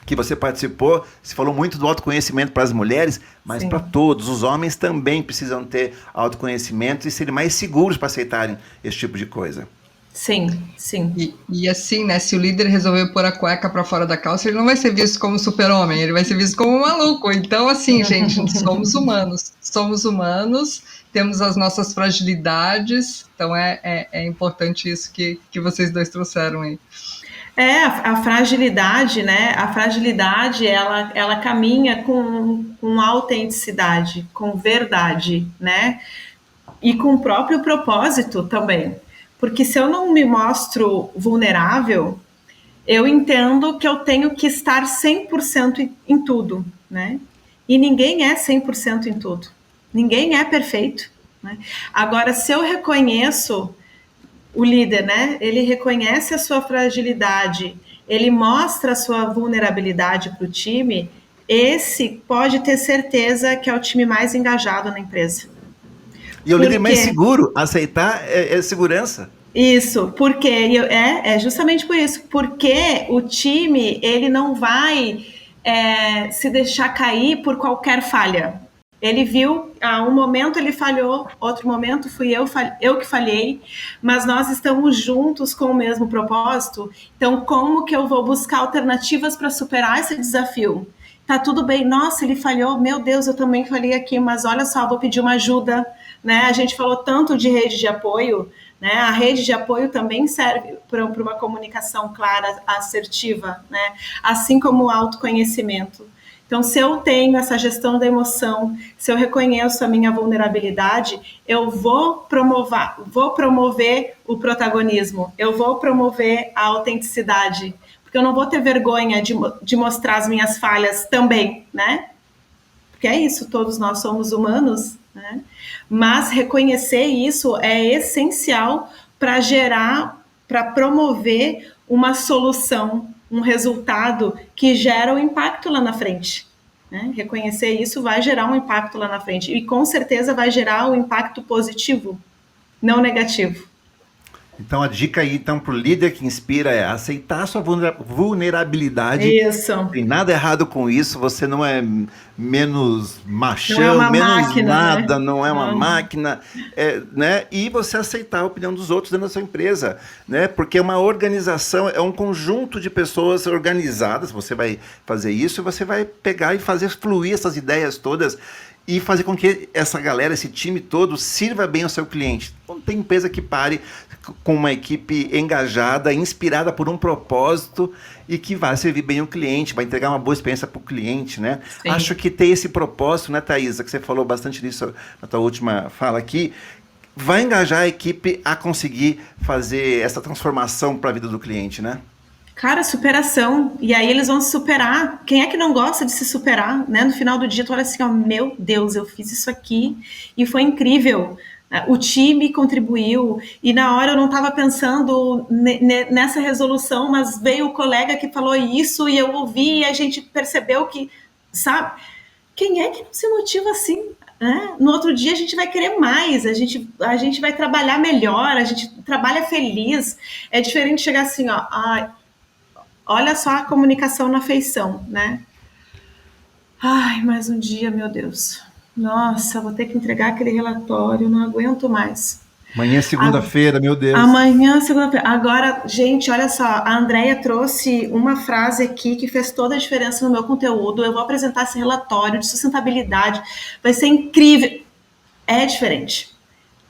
que você participou, você falou muito do autoconhecimento para as mulheres, mas para todos. Os homens também precisam ter autoconhecimento e serem mais seguros para aceitarem esse tipo de coisa. Sim, sim. E assim, né, se o líder resolver pôr a cueca para fora da calça, ele não vai ser visto como super-homem, ele vai ser visto como um maluco. Então, assim, gente, somos humanos, temos as nossas fragilidades, então é importante isso que vocês dois trouxeram aí. A fragilidade, né? A fragilidade, ela caminha com autenticidade, com verdade, né? E com o próprio propósito também. Porque se eu não me mostro vulnerável, eu entendo que eu tenho que estar 100% em tudo, né? E ninguém é 100% em tudo. Ninguém é perfeito, né? Agora, se eu reconheço o líder, né? Ele reconhece a sua fragilidade, ele mostra a sua vulnerabilidade para o time, esse pode ter certeza que é o time mais engajado na empresa. E é o Por líder mais quê? seguro. Aceitar é segurança. Isso, porque é justamente por isso, porque o time ele não vai se deixar cair por qualquer falha. Ele viu, um momento ele falhou, outro momento fui eu que falhei, mas nós estamos juntos com o mesmo propósito. Então, como que eu vou buscar alternativas para superar esse desafio? Tá tudo bem, nossa, ele falhou, meu Deus, eu também falhei aqui, mas olha só, vou pedir uma ajuda, né? A gente falou tanto de rede de apoio, né? A rede de apoio também serve para uma comunicação clara, assertiva, né? Assim como o autoconhecimento. Então, se eu tenho essa gestão da emoção, se eu reconheço a minha vulnerabilidade, eu vou promover o protagonismo, eu vou promover a autenticidade, porque eu não vou ter vergonha de mostrar as minhas falhas também, né? Porque é isso, todos nós somos humanos, né? Mas reconhecer isso é essencial para para promover uma solução, um resultado que gera um impacto lá na frente. Né? Reconhecer isso vai gerar um impacto lá na frente e com certeza vai gerar um impacto positivo, não negativo. Então a dica aí então, para o líder que inspira é aceitar a sua vulnerabilidade. Isso. Não tem nada errado com isso, você não é menos machão, Não é uma menos máquina, nada, né? não é uma máquina, né? E você aceitar a opinião dos outros dentro da sua empresa, né? Porque uma organização é um conjunto de pessoas organizadas, você vai fazer isso e você vai pegar e fazer fluir essas ideias todas e fazer com que essa galera, esse time todo, sirva bem ao seu cliente. Não tem empresa que pare com uma equipe engajada, inspirada por um propósito e que vai servir bem o cliente, vai entregar uma boa experiência para o cliente, né? Sim. Acho que ter esse propósito, né, Thaisa, que você falou bastante disso na tua última fala aqui, vai engajar a equipe a conseguir fazer essa transformação para a vida do cliente, né? Cara, superação. E aí eles vão se superar. Quem é que não gosta de se superar, né? No final do dia, tu olha assim, ó, meu Deus, eu fiz isso aqui e foi incrível. O time contribuiu e na hora eu não estava pensando nessa resolução, mas veio o colega que falou isso e eu ouvi e a gente percebeu que, sabe? Quem é que não se motiva assim? Né? No outro dia a gente vai querer mais, a gente vai trabalhar melhor, a gente trabalha feliz. É diferente chegar assim, ó, olha só a comunicação na feição, né? Ai, mais um dia, meu Deus. Nossa, vou ter que entregar aquele relatório, não aguento mais. Amanhã é segunda-feira, meu Deus. Amanhã, segunda-feira. Agora, gente, olha só, a Andrea trouxe uma frase aqui que fez toda a diferença no meu conteúdo. Eu vou apresentar esse relatório de sustentabilidade. Vai ser incrível. É diferente.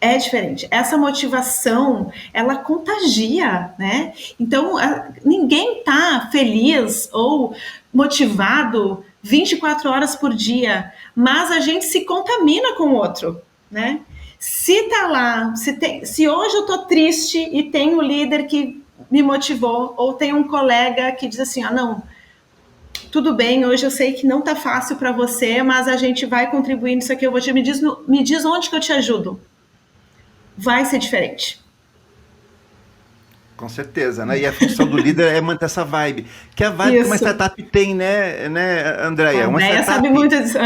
É diferente. Essa motivação, ela contagia, né? Então, ninguém tá feliz ou motivado 24 horas por dia, mas a gente se contamina com o outro, né? Se tá lá, se hoje eu tô triste e tem um líder que me motivou, ou tem um colega que diz assim, não, tudo bem, hoje eu sei que não tá fácil para você, mas a gente vai contribuir nisso aqui, me diz onde que eu te ajudo. Vai ser diferente. Com certeza, né? E a função do líder é manter essa vibe. Que é a vibe que uma startup tem, né, Andréia? A Andréia sabe muito disso.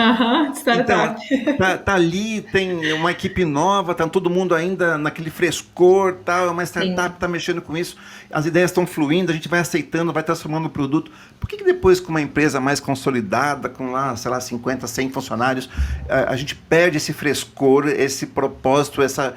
Startup. Então, tá ali, tem uma equipe nova, tá todo mundo ainda naquele frescor, tal, uma startup tá mexendo com isso, as ideias estão fluindo, a gente vai aceitando, vai transformando o produto. Por que depois, com uma empresa mais consolidada, com lá, sei lá, 50, 100 funcionários, a gente perde esse frescor, esse propósito, essa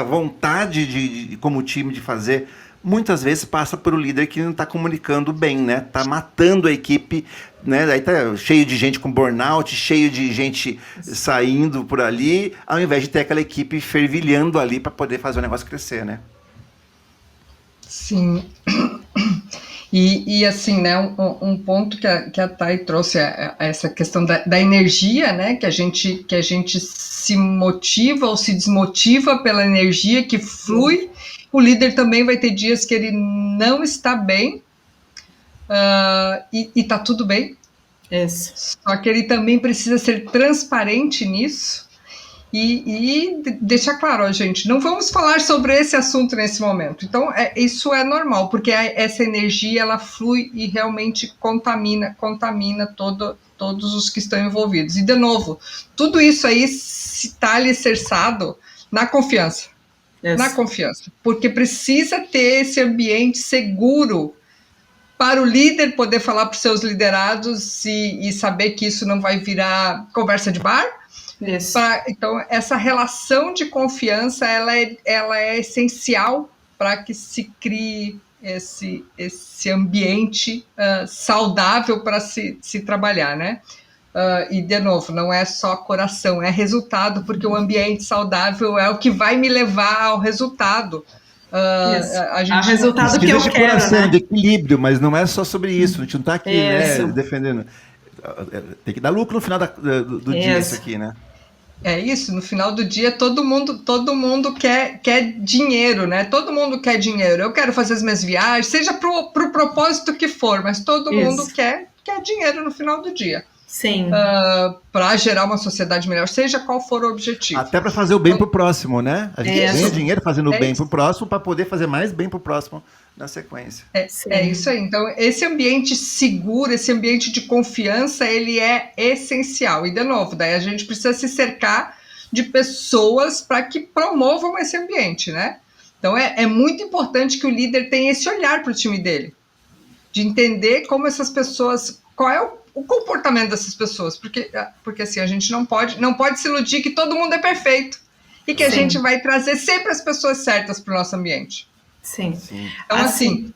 vontade como time de fazer, muitas vezes passa por um líder que não está comunicando bem, né? Tá matando a equipe, né? Aí tá cheio de gente com burnout, cheio de gente saindo por ali, ao invés de ter aquela equipe fervilhando ali para poder fazer o negócio crescer, né? Sim. E assim, né, um ponto que a Thay trouxe essa questão da energia, né, que a gente se motiva ou se desmotiva pela energia que flui. O líder também vai ter dias que ele não está bem, e tá tudo bem. Isso. Só que ele também precisa ser transparente nisso E deixar claro, ó, gente, não vamos falar sobre esse assunto nesse momento. Então, isso é normal, porque essa energia, ela flui e realmente contamina todos os que estão envolvidos. E, de novo, tudo isso aí está alicerçado na confiança. Na confiança. Porque precisa ter esse ambiente seguro para o líder poder falar para os seus liderados e saber que isso não vai virar conversa de bar. Então, essa relação de confiança, ela é essencial para que se crie esse ambiente saudável para se trabalhar, né? E, de novo, não é só coração, é resultado, porque o ambiente saudável é o que vai me levar ao resultado. A resultado que eu quero, coração, né? de equilíbrio, mas não é só sobre isso. A gente não está aqui, né, defendendo. Tem que dar lucro no final do dia isso aqui, né? É isso, no final do dia todo mundo quer dinheiro, né? Todo mundo quer dinheiro. Eu quero fazer as minhas viagens, seja pro propósito que for, mas todo mundo quer dinheiro no final do dia. Sim. Para gerar uma sociedade melhor, seja qual for o objetivo. Até para fazer o bem pro próximo, né? A gente ganha dinheiro fazendo o bem pro próximo para poder fazer mais bem pro próximo na sequência. É isso aí. Então, esse ambiente seguro, esse ambiente de confiança, ele é essencial. E, de novo, daí a gente precisa se cercar de pessoas para que promovam esse ambiente, né? Então, é muito importante que o líder tenha esse olhar para o time dele, de entender como essas pessoas, qual é o comportamento dessas pessoas, porque assim, a gente não pode se iludir que todo mundo é perfeito e que a gente vai trazer sempre as pessoas certas para o nosso ambiente. Sim. Então, assim,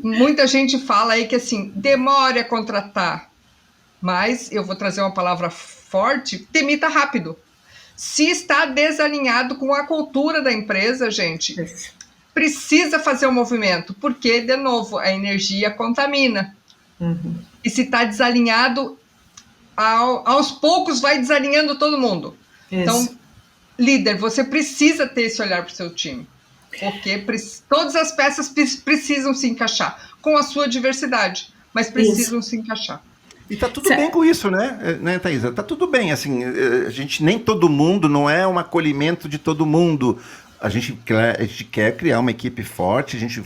muita gente fala aí que, assim, demore a contratar, mas eu vou trazer uma palavra forte, demita rápido. Se está desalinhado com a cultura da empresa, gente, precisa fazer um movimento, porque, de novo, a energia contamina. E se está desalinhado, aos poucos vai desalinhando todo mundo. Então, líder, você precisa ter esse olhar para o seu time, porque todas as peças precisam se encaixar, com a sua diversidade, mas precisam se encaixar. E tá tudo bem com isso, né, Thaisa? Tá tudo bem, assim, nem todo mundo, não é um acolhimento de todo mundo. A gente quer criar uma equipe forte, a gente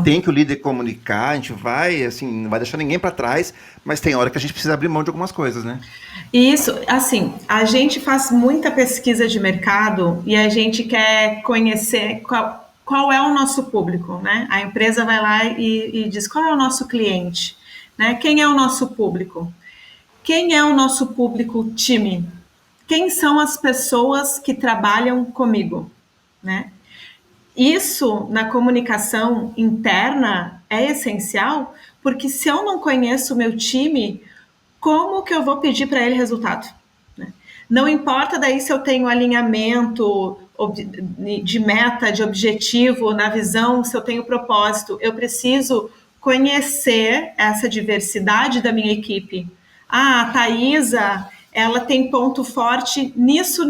tem que o líder comunicar, a gente vai, assim, não vai deixar ninguém para trás, mas tem hora que a gente precisa abrir mão de algumas coisas, né? Isso, assim, a gente faz muita pesquisa de mercado e a gente quer conhecer qual é o nosso público, né? A empresa vai lá e diz qual é o nosso cliente, né? Quem é o nosso público? Quem é o nosso público time? Quem são as pessoas que trabalham comigo? Né? Isso na comunicação interna é essencial, porque se eu não conheço o meu time, como que eu vou pedir para ele resultado? Né? Não importa daí se eu tenho alinhamento de meta, de objetivo, na visão, se eu tenho propósito, eu preciso conhecer essa diversidade da minha equipe. A Thaisa, ela tem ponto forte nisso.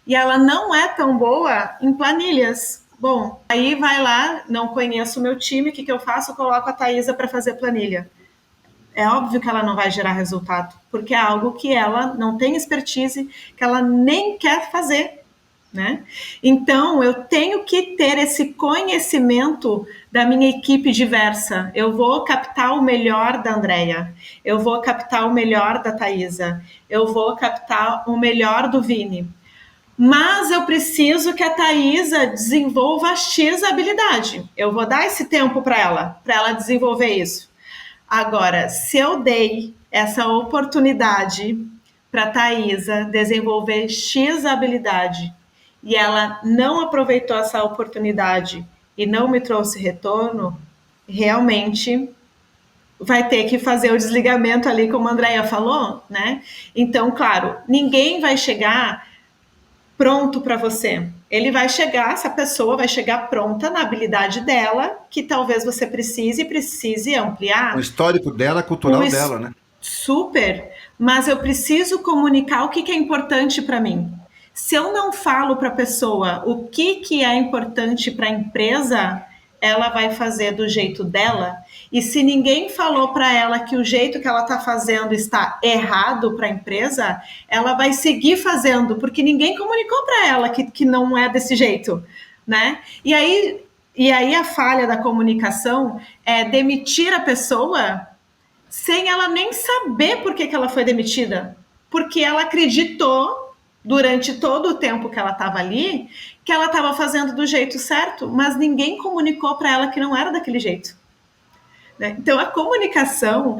E ela não é tão boa em planilhas. Bom, aí vai lá, não conheço o meu time, o que eu faço? Eu coloco a Thaisa para fazer planilha. É óbvio que ela não vai gerar resultado, porque é algo que ela não tem expertise, que ela nem quer fazer, né? Então, eu tenho que ter esse conhecimento da minha equipe diversa. Eu vou captar o melhor da Andrea, eu vou captar o melhor da Thaisa, eu vou captar o melhor do Vini. Mas eu preciso que a Thaisa desenvolva X habilidade. Eu vou dar esse tempo para ela desenvolver isso. Agora, se eu dei essa oportunidade para a Thaisa desenvolver X habilidade e ela não aproveitou essa oportunidade e não me trouxe retorno, realmente vai ter que fazer o desligamento ali, como a Andrea falou, né? Então, claro, ninguém vai chegar pronto para você. Ele vai chegar, essa pessoa vai chegar pronta na habilidade dela, que talvez você precise ampliar. O histórico dela, cultural dela, né? Super, mas eu preciso comunicar o que é importante para mim. Se eu não falo para a pessoa o que é importante para a empresa, ela vai fazer do jeito dela, e se ninguém falou para ela que o jeito que ela está fazendo está errado para a empresa, ela vai seguir fazendo, porque ninguém comunicou para ela que não é desse jeito, né? E aí a falha da comunicação é demitir a pessoa sem ela nem saber por que ela foi demitida, porque ela acreditou durante todo o tempo que ela estava ali, que ela estava fazendo do jeito certo, mas ninguém comunicou para ela que não era daquele jeito. Né? Então, a comunicação,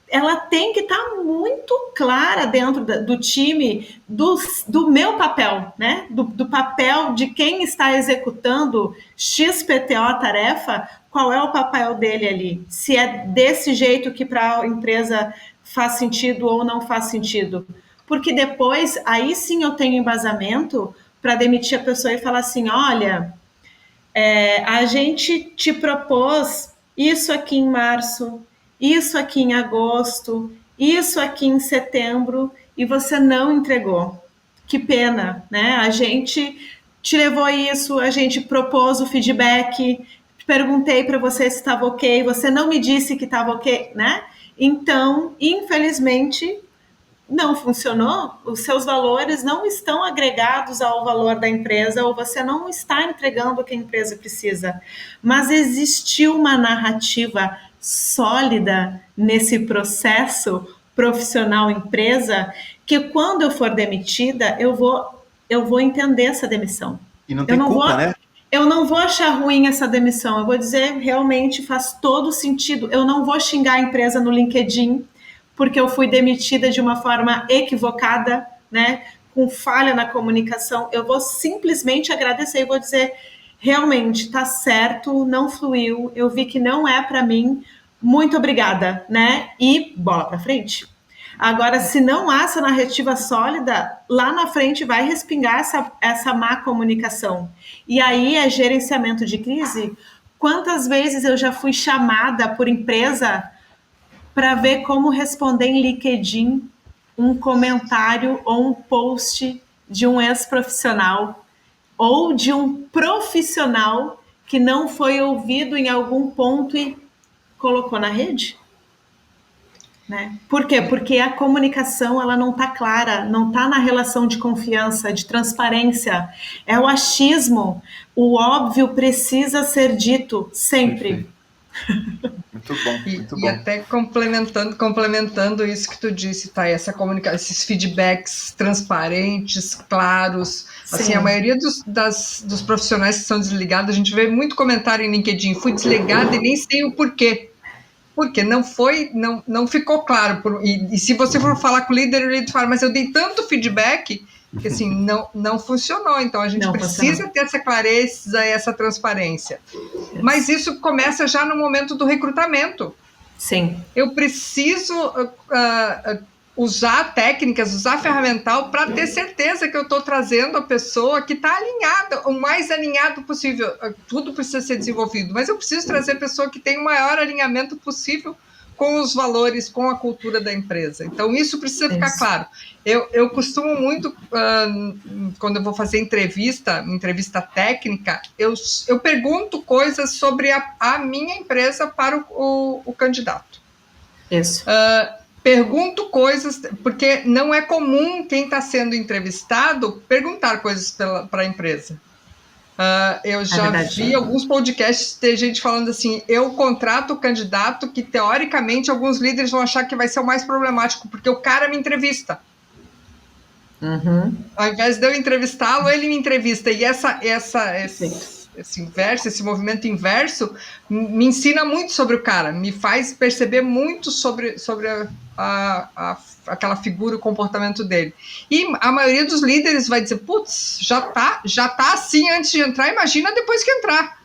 ela tem que estar muito clara dentro do time, do meu papel, né? Do papel de quem está executando XPTO tarefa, qual é o papel dele ali. Se é desse jeito que para a empresa faz sentido ou não faz sentido. Porque depois, aí sim eu tenho embasamento para demitir a pessoa e falar assim, olha, a gente te propôs isso aqui em março, isso aqui em agosto, isso aqui em setembro, e você não entregou. Que pena, né? A gente te levou isso, a gente propôs o feedback, perguntei para você se estava ok, você não me disse que estava ok, né? Então, infelizmente, não funcionou, os seus valores não estão agregados ao valor da empresa ou você não está entregando o que a empresa precisa. Mas existiu uma narrativa sólida nesse processo profissional empresa que quando eu for demitida, eu vou entender essa demissão. E não tem culpa, né? Eu não vou achar ruim essa demissão, eu vou dizer realmente faz todo sentido. Eu não vou xingar a empresa no LinkedIn porque eu fui demitida de uma forma equivocada, né, com falha na comunicação. Eu vou simplesmente agradecer e vou dizer, realmente, está certo, não fluiu, eu vi que não é para mim, muito obrigada, né, e bola para frente. Agora, se não há essa narrativa sólida, lá na frente vai respingar essa má comunicação. E aí é gerenciamento de crise. Quantas vezes eu já fui chamada por empresa para ver como responder em LinkedIn um comentário ou um post de um ex-profissional ou de um profissional que não foi ouvido em algum ponto e colocou na rede? Né? Por quê? Porque a comunicação ela não está clara, não está na relação de confiança, de transparência. É o achismo. O óbvio precisa ser dito sempre. Muito bom, muito bom. E até complementando isso que tu disse, tá? Essa comunicação, esses feedbacks transparentes, claros. Sim. Assim, a maioria dos profissionais que são desligados, a gente vê muito comentário em LinkedIn, fui desligada e nem sei o porquê. Porque não ficou claro. E se você for falar com o líder fala, mas eu dei tanto feedback que assim, não funcionou. Então a gente precisa ter essa clareza e essa transparência. Mas isso começa já no momento do recrutamento. Sim. Eu preciso usar técnicas, usar ferramental para ter certeza que eu estou trazendo a pessoa que está alinhada, o mais alinhado possível. Tudo precisa ser desenvolvido, mas eu preciso trazer a pessoa que tem o maior alinhamento possível com os valores, com a cultura da empresa. Então, isso precisa ficar claro. Eu costumo muito, quando eu vou fazer entrevista técnica, eu pergunto coisas sobre a minha empresa para o candidato. Isso. Pergunto coisas, porque não é comum quem está sendo entrevistado perguntar coisas para a empresa. Eu já vi alguns podcasts de gente falando assim, eu contrato o candidato que, teoricamente, alguns líderes vão achar que vai ser o mais problemático, porque o cara me entrevista. Uhum. Ao invés de eu entrevistá-lo, ele me entrevista. E esse movimento inverso me ensina muito sobre o cara, me faz perceber muito sobre aquela figura, o comportamento dele. E a maioria dos líderes vai dizer, putz, já tá assim antes de entrar, imagina depois que entrar.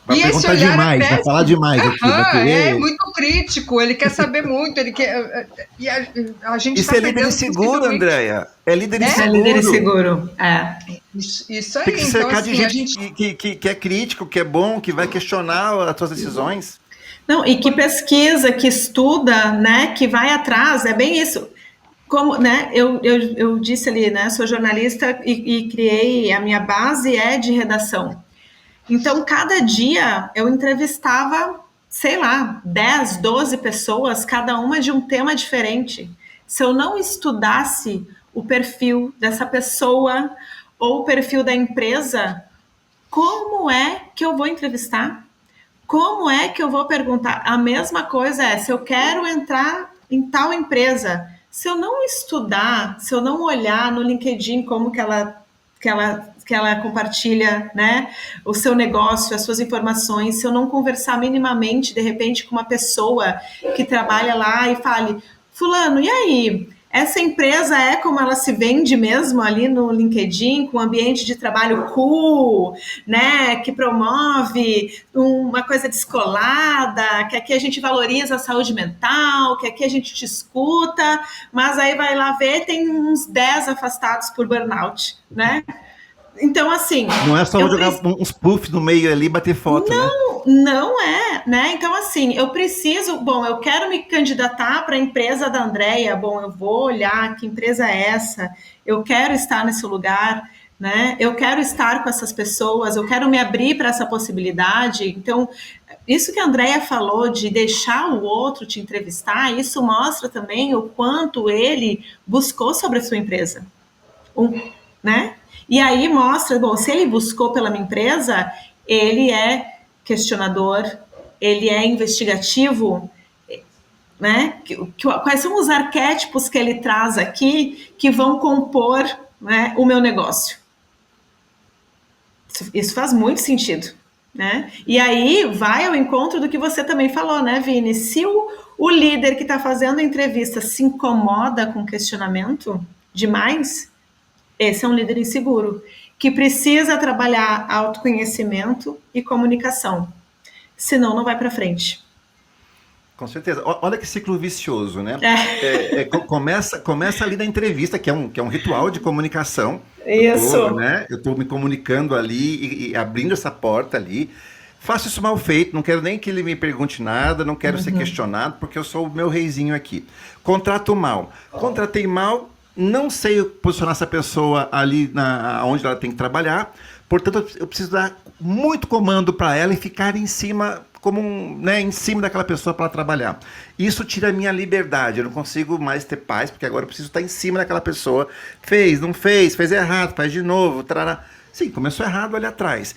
Vai perguntar demais, vai falar demais aqui. É muito crítico, ele quer saber muito, ele quer... E a gente isso é líder inseguro, Andréia. É líder inseguro. É líder inseguro, Isso aí. Tem que se cercar então, de gente que é crítico, que é bom, que vai questionar as suas decisões. Não, e que pesquisa, que estuda, né, que vai atrás, é bem isso. Como, né, eu disse ali, né, sou jornalista e criei, a minha base é de redação. Então, cada dia eu entrevistava, sei lá, 10, 12 pessoas, cada uma de um tema diferente. Se eu não estudasse o perfil dessa pessoa ou o perfil da empresa, como é que eu vou entrevistar? Como é que eu vou perguntar? A mesma coisa é, se eu quero entrar em tal empresa, se eu não estudar, se eu não olhar no LinkedIn como que ela compartilha, né, o seu negócio, as suas informações, se eu não conversar minimamente, de repente, com uma pessoa que trabalha lá e fale, fulano, e aí? Essa empresa é como ela se vende mesmo ali no LinkedIn, com um ambiente de trabalho cool, né, que promove uma coisa descolada, que aqui a gente valoriza a saúde mental, que aqui a gente te escuta, mas aí vai lá ver, tem uns 10 afastados por burnout, né? Então, assim... Não é só jogar uns puffs no meio ali e bater foto, né? Não é, né? Então, assim, eu preciso... Bom, eu quero me candidatar para a empresa da Andrea. Bom, eu vou olhar que empresa é essa. Eu quero estar nesse lugar, né? Eu quero estar com essas pessoas. Eu quero me abrir para essa possibilidade. Então, isso que a Andrea falou de deixar o outro te entrevistar, isso mostra também o quanto ele buscou sobre a sua empresa. Né? E aí mostra, bom, se ele buscou pela minha empresa, ele é questionador, ele é investigativo, né? Quais são os arquétipos que ele traz aqui que vão compor, né, o meu negócio? Isso faz muito sentido, né? E aí vai ao encontro do que você também falou, né, Vini? Se o líder que está fazendo a entrevista se incomoda com questionamento demais, esse é um líder inseguro, que precisa trabalhar autoconhecimento e comunicação. Senão, não vai para frente. Com certeza. Olha que ciclo vicioso, né? Começa ali na entrevista, que é um ritual de comunicação. Isso. Eu estou me comunicando ali e abrindo essa porta ali. Faço isso mal feito, não quero nem que ele me pergunte nada, não quero ser questionado, porque eu sou o meu reizinho aqui. Contrato mal. Contratei mal, não sei posicionar essa pessoa ali onde ela tem que trabalhar, portanto eu preciso dar muito comando para ela e ficar em cima, em cima daquela pessoa para ela trabalhar. Isso tira a minha liberdade, eu não consigo mais ter paz, porque agora eu preciso estar em cima daquela pessoa. Fez, não fez, fez errado, faz de novo, tarará. Sim, começou errado ali atrás.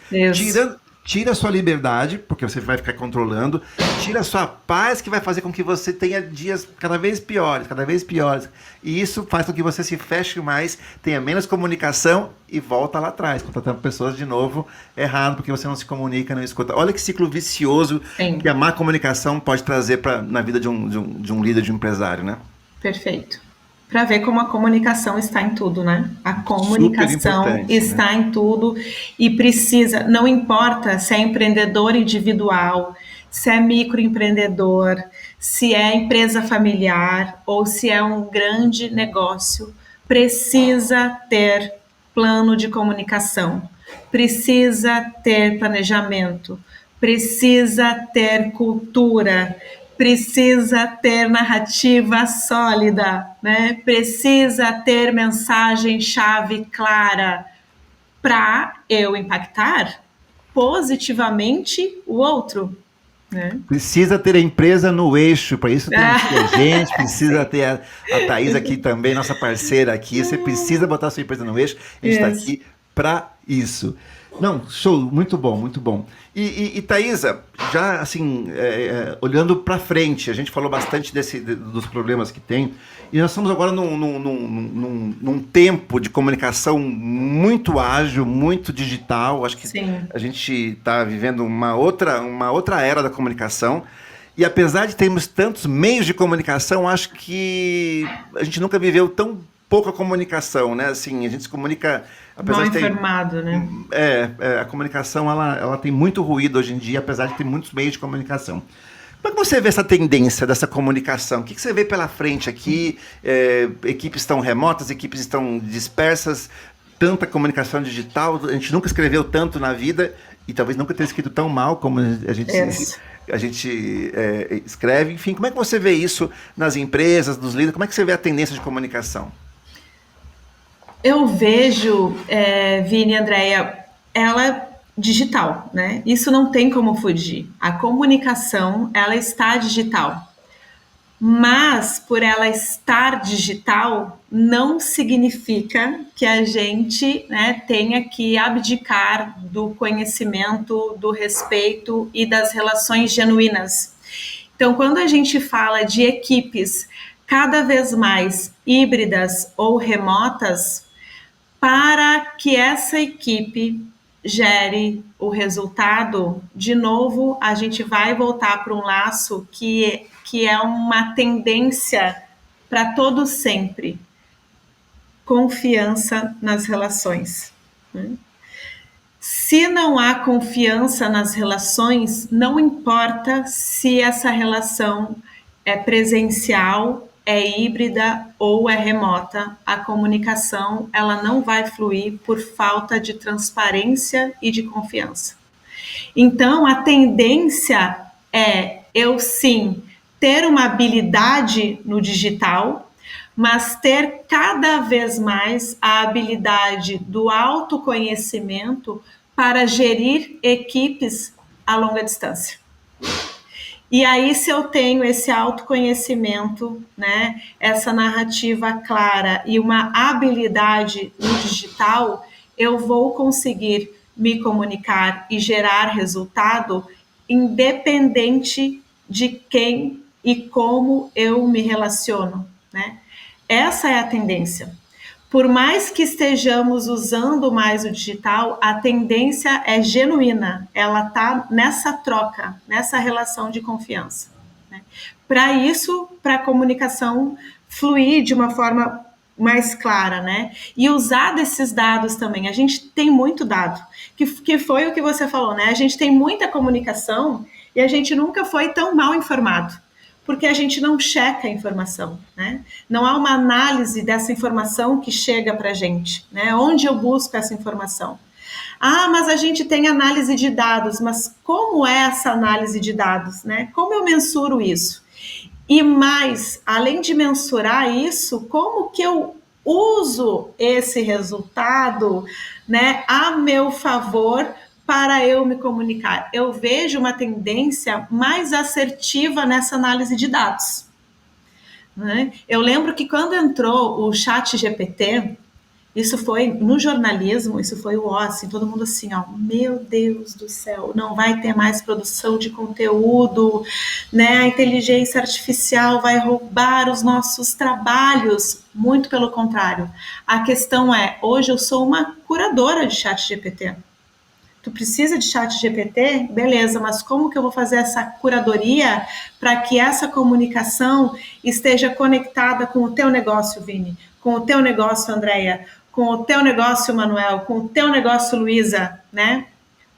Tira a sua liberdade, porque você vai ficar controlando. Tira a sua paz, que vai fazer com que você tenha dias cada vez piores, cada vez piores. E isso faz com que você se feche mais, tenha menos comunicação e volta lá atrás, contratando pessoas de novo errado, porque você não se comunica, não escuta. Olha que ciclo vicioso que a má comunicação pode trazer na vida de um líder, de um empresário, né? Perfeito. Para ver como a comunicação está em tudo, né? A comunicação está em tudo e precisa, não importa se é empreendedor individual, se é microempreendedor, se é empresa familiar ou se é um grande negócio, precisa ter plano de comunicação, precisa ter planejamento, precisa ter cultura, precisa ter narrativa sólida, né? Precisa ter mensagem-chave clara para eu impactar positivamente o outro. Né? Precisa ter a empresa no eixo, para isso tem aqui a gente, precisa ter a Thaís aqui também, nossa parceira aqui, você precisa botar a sua empresa no eixo, a gente está aqui para isso. Não, show, muito bom, muito bom. E Thaisa, já assim, olhando para frente, a gente falou bastante dos problemas que tem, e nós estamos agora num tempo de comunicação muito ágil, muito digital. Acho que a gente está vivendo uma outra era da comunicação. E apesar de termos tantos meios de comunicação, acho que a gente nunca viveu tão pouca comunicação, né? Assim, a gente se comunica... Mal informado, né? A comunicação, ela tem muito ruído hoje em dia, apesar de ter muitos meios de comunicação. Como é que você vê essa tendência dessa comunicação? O que você vê pela frente aqui? Equipes estão remotas, equipes estão dispersas, tanta comunicação digital, a gente nunca escreveu tanto na vida e talvez nunca tenha escrito tão mal como a gente escreve. Enfim, como é que você vê isso nas empresas, nos líderes? Como é que você vê a tendência de comunicação? Eu vejo, Vini e Andrea, ela digital, né? Isso não tem como fugir. A comunicação, ela está digital. Mas, por ela estar digital, não significa que a gente, né, tenha que abdicar do conhecimento, do respeito e das relações genuínas. Então, quando a gente fala de equipes cada vez mais híbridas ou remotas, para que essa equipe gere o resultado, de novo, a gente vai voltar para um laço que é uma tendência para todo sempre: confiança nas relações. Se não há confiança nas relações, não importa se essa relação é presencial, é híbrida ou é remota, a comunicação ela não vai fluir por falta de transparência e de confiança. Então, a tendência é eu sim ter uma habilidade no digital, mas ter cada vez mais a habilidade do autoconhecimento para gerir equipes a longa distância. E aí, se eu tenho esse autoconhecimento, né, essa narrativa clara e uma habilidade no digital, eu vou conseguir me comunicar e gerar resultado independente de quem e como eu me relaciono, né? Essa é a tendência. Por mais que estejamos usando mais o digital, a tendência é genuína, ela está nessa troca, nessa relação de confiança, né? Para isso, para a comunicação fluir de uma forma mais clara, né? E usar desses dados também. A gente tem muito dado, que foi o que você falou, né? A gente tem muita comunicação e a gente nunca foi tão mal informado, porque a gente não checa a informação, né? Não há uma análise dessa informação que chega para a gente, né? Onde eu busco essa informação? Ah, mas a gente tem análise de dados, mas como é essa análise de dados, né? Como eu mensuro isso? E mais, além de mensurar isso, como que eu uso esse resultado, né, a meu favor para eu me comunicar? Eu vejo uma tendência mais assertiva nessa análise de dados, né? Eu lembro que quando entrou o chat GPT, isso foi no jornalismo, isso foi o assim, todo mundo assim, ó, meu Deus do céu, não vai ter mais produção de conteúdo, né? A inteligência artificial vai roubar os nossos trabalhos. Muito pelo contrário. A questão é, hoje eu sou uma curadora de chat GPT. Tu precisa de chat GPT? Beleza, mas como que eu vou fazer essa curadoria para que essa comunicação esteja conectada com o teu negócio, Vini? Com o teu negócio, Andréia? Com o teu negócio, Manuel? Com o teu negócio, Luísa? Né?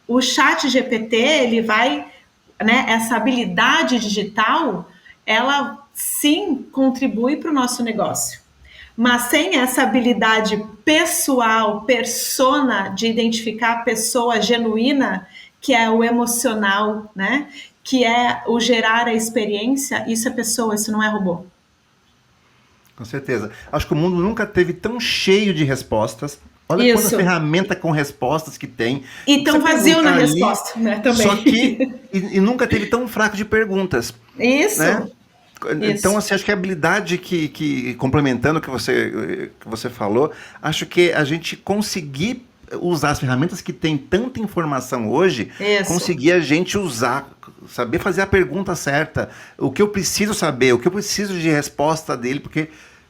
O chat GPT, ele vai, né, essa habilidade digital, ela sim contribui para o nosso negócio. Mas sem essa habilidade pessoal, persona, de identificar a pessoa genuína, que é o emocional, né? Que é o gerar a experiência, isso é pessoa, isso não é robô. Com certeza. Acho que o mundo nunca teve tão cheio de respostas. Olha quanta ferramenta com respostas que tem. E tão vazio na resposta, né? Também. Só que e nunca teve tão fraco de perguntas. Isso. Né? Então, assim, acho que a habilidade que complementando o que você falou, acho que a gente conseguir usar as ferramentas que tem tanta informação hoje, conseguir a gente usar, saber fazer a pergunta certa, o que eu preciso saber, o que eu preciso de resposta dele, porque,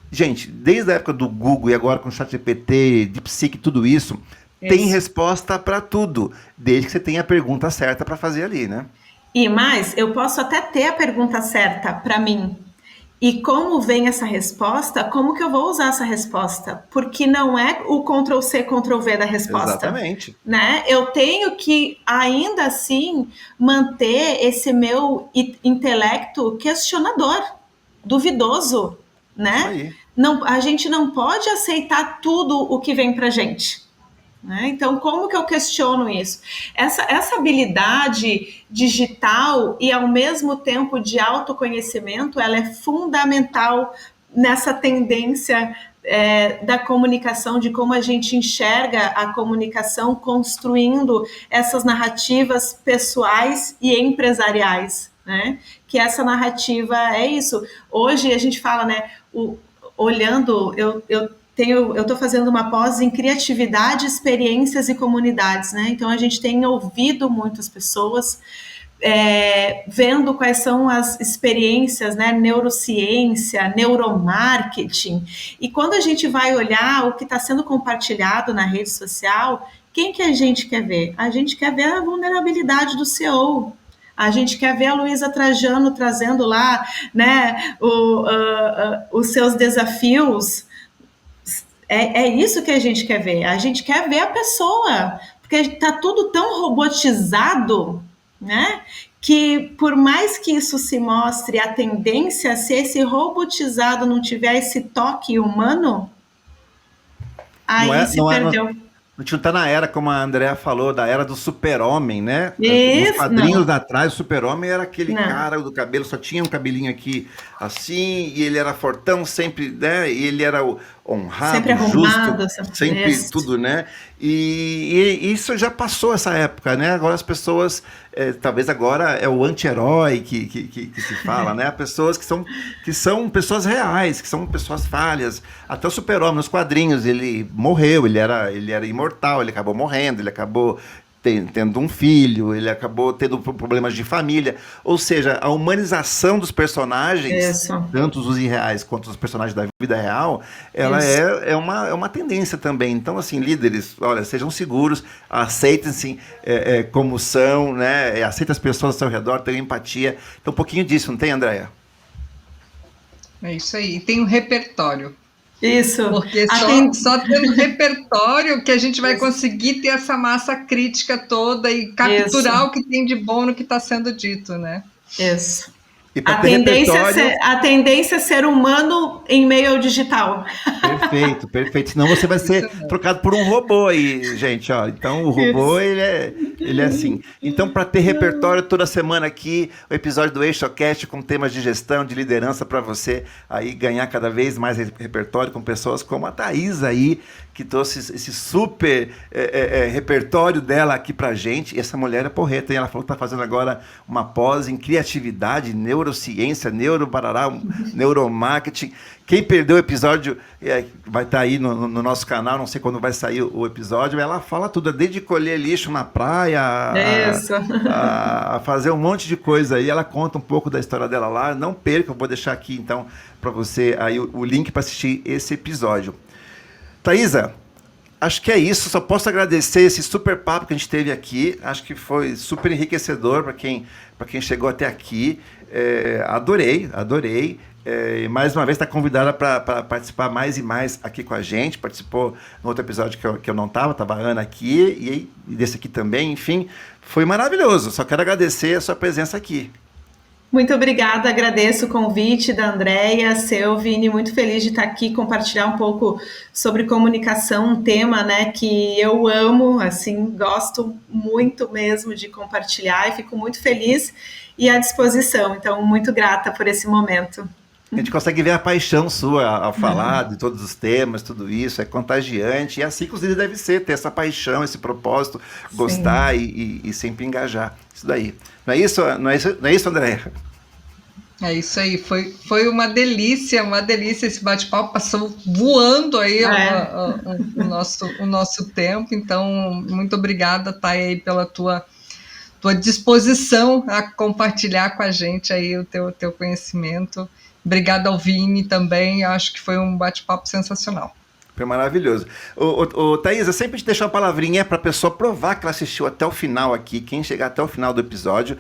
gente, desde a época do Google e agora com o ChatGPT, DeepSeek, tudo isso, tem resposta para tudo, desde que você tenha a pergunta certa para fazer ali, né? E mais, eu posso até ter a pergunta certa para mim. E como vem essa resposta, como que eu vou usar essa resposta? Porque não é o Ctrl+C, Ctrl+V da resposta. Exatamente. Né? Eu tenho que, ainda assim, manter esse meu intelecto questionador, duvidoso, né? Não, a gente não pode aceitar tudo o que vem pra gente. Né? Então, como que eu questiono isso? Essa habilidade digital e, ao mesmo tempo, de autoconhecimento, ela é fundamental nessa tendência da comunicação, de como a gente enxerga a comunicação construindo essas narrativas pessoais e empresariais, né? Que essa narrativa é isso. Hoje a gente fala, né? Olhando, eu estou fazendo uma pós em criatividade, experiências e comunidades, né? Então a gente tem ouvido muitas pessoas vendo quais são as experiências, né? Neurociência, neuromarketing. E quando a gente vai olhar o que está sendo compartilhado na rede social, quem que a gente quer ver? A gente quer ver a vulnerabilidade do CEO. A gente quer ver a Luísa Trajano trazendo lá, né, os seus desafios. É isso que a gente quer ver. A gente quer ver a pessoa, porque está tudo tão robotizado, né? Que por mais que isso se mostre a tendência, se esse robotizado não tiver esse toque humano, aí se perdeu. A gente não tá na era, como a Andrea falou, da era do super-homem, né? Isso, nos quadrinhos atrás, o super-homem era aquele cara do cabelo, só tinha um cabelinho aqui assim, e ele era fortão sempre, né? E ele era honrado, sempre arrumado, justo, sempre tudo, né? E isso já passou essa época, né? Agora as pessoas, talvez agora é o anti-herói que se fala, né? Pessoas que são pessoas reais, que são pessoas falhas. Até o super-homem, nos quadrinhos, ele morreu, ele era imortal, ele acabou morrendo, ele acabou tendo um filho, ele acabou tendo problemas de família, ou seja, a humanização dos personagens, tanto os irreais quanto os personagens da vida real, ela é uma tendência também. Então, assim, líderes, olha, sejam seguros, aceitem-se como são, né? Aceitem as pessoas ao seu redor, tenham empatia. Então, um pouquinho disso, não tem, Andréia? É isso aí, tem um repertório. Isso. Porque só tendo repertório que a gente vai conseguir ter essa massa crítica toda e capturar o que tem de bom no que está sendo dito, né? Isso. A tendência é ser humano em meio ao digital. Perfeito, perfeito. Senão você vai ser trocado por um robô aí, gente. Ó. Então o robô, ele é assim. Então, para ter repertório toda semana aqui, o episódio do EixoCast com temas de gestão, de liderança, para você aí ganhar cada vez mais repertório com pessoas como a Thaisa aí, que trouxe esse super repertório dela aqui pra gente. E essa mulher é porreta, hein? Ela falou que tá fazendo agora uma pós em criatividade, neurociência, neurobarará, neuromarketing. Quem perdeu o episódio vai estar aí no nosso canal, não sei quando vai sair o episódio. Ela fala tudo, desde colher lixo na praia, a fazer um monte de coisa aí. Ela conta um pouco da história dela lá. Não perca, eu vou deixar aqui então para você aí o link para assistir esse episódio. Thaisa, acho que é isso. Só posso agradecer esse super papo que a gente teve aqui. Acho que foi super enriquecedor para quem chegou até aqui. Adorei. Mais uma vez está convidada para participar mais e mais aqui com a gente. Participou no outro episódio que eu não estava a Ana aqui e desse aqui também. Enfim, foi maravilhoso. Só quero agradecer a sua presença aqui. Muito obrigada, agradeço o convite da Andréia, seu, Vini, muito feliz de estar aqui, compartilhar um pouco sobre comunicação, um tema, né, que eu amo, assim, gosto muito mesmo de compartilhar e fico muito feliz e à disposição, então muito grata por esse momento. A gente consegue ver a paixão sua ao falar de todos os temas, tudo isso, é contagiante, e é assim que os líderes devem ser, ter essa paixão, esse propósito, gostar e sempre engajar. Isso daí. Não é isso, Andréia? É isso aí, foi uma delícia esse bate-papo, passou voando aí o nosso tempo, então muito obrigada, Thay, aí pela tua disposição a compartilhar com a gente aí o teu conhecimento. Obrigada ao Vini também, acho que foi um bate-papo sensacional. Foi maravilhoso. Thaisa, sempre te deixar uma palavrinha para a pessoa provar que ela assistiu até o final aqui. Quem chegar até o final do episódio,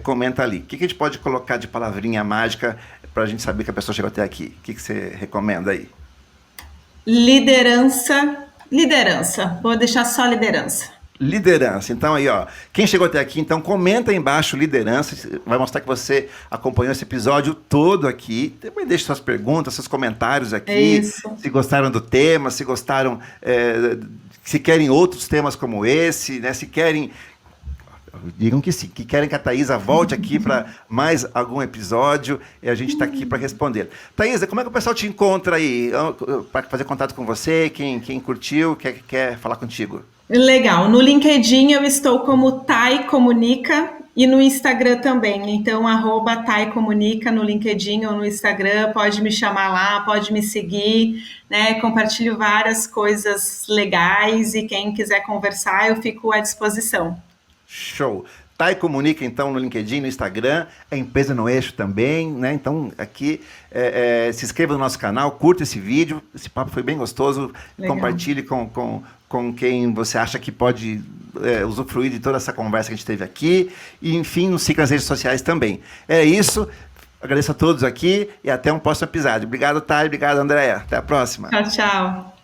comenta ali. O que a gente pode colocar de palavrinha mágica para a gente saber que a pessoa chegou até aqui? O que você recomenda aí? Liderança. Vou deixar só liderança. Liderança. Então aí, ó, quem chegou até aqui, então comenta aí embaixo liderança, vai mostrar que você acompanhou esse episódio todo aqui. Também deixe suas perguntas, seus comentários aqui, se gostaram do tema, se gostaram, se querem outros temas como esse, né, se querem Digam que sim, que querem que a Thaisa volte aqui para mais algum episódio e a gente está aqui para responder. Thaisa, como é que o pessoal te encontra aí? Para fazer contato com você, quem curtiu, quer falar contigo? Legal. No LinkedIn eu estou como Thay Comunica e no Instagram também. Então, @Thay Comunica no LinkedIn ou no Instagram. Pode me chamar lá, pode me seguir, né? Compartilho várias coisas legais e quem quiser conversar, eu fico à disposição. Show. Thay Comunica, então, no LinkedIn, no Instagram, a Empresa no Eixo também, né? Então, aqui, se inscreva no nosso canal, curta esse vídeo, esse papo foi bem gostoso, Legal. Compartilhe com quem você acha que pode usufruir de toda essa conversa que a gente teve aqui, e, enfim, nos siga nas redes sociais também. É isso, agradeço a todos aqui, e até um próximo episódio. Obrigado, Thay, obrigado, Andréia. Até a próxima. Tchau, tchau.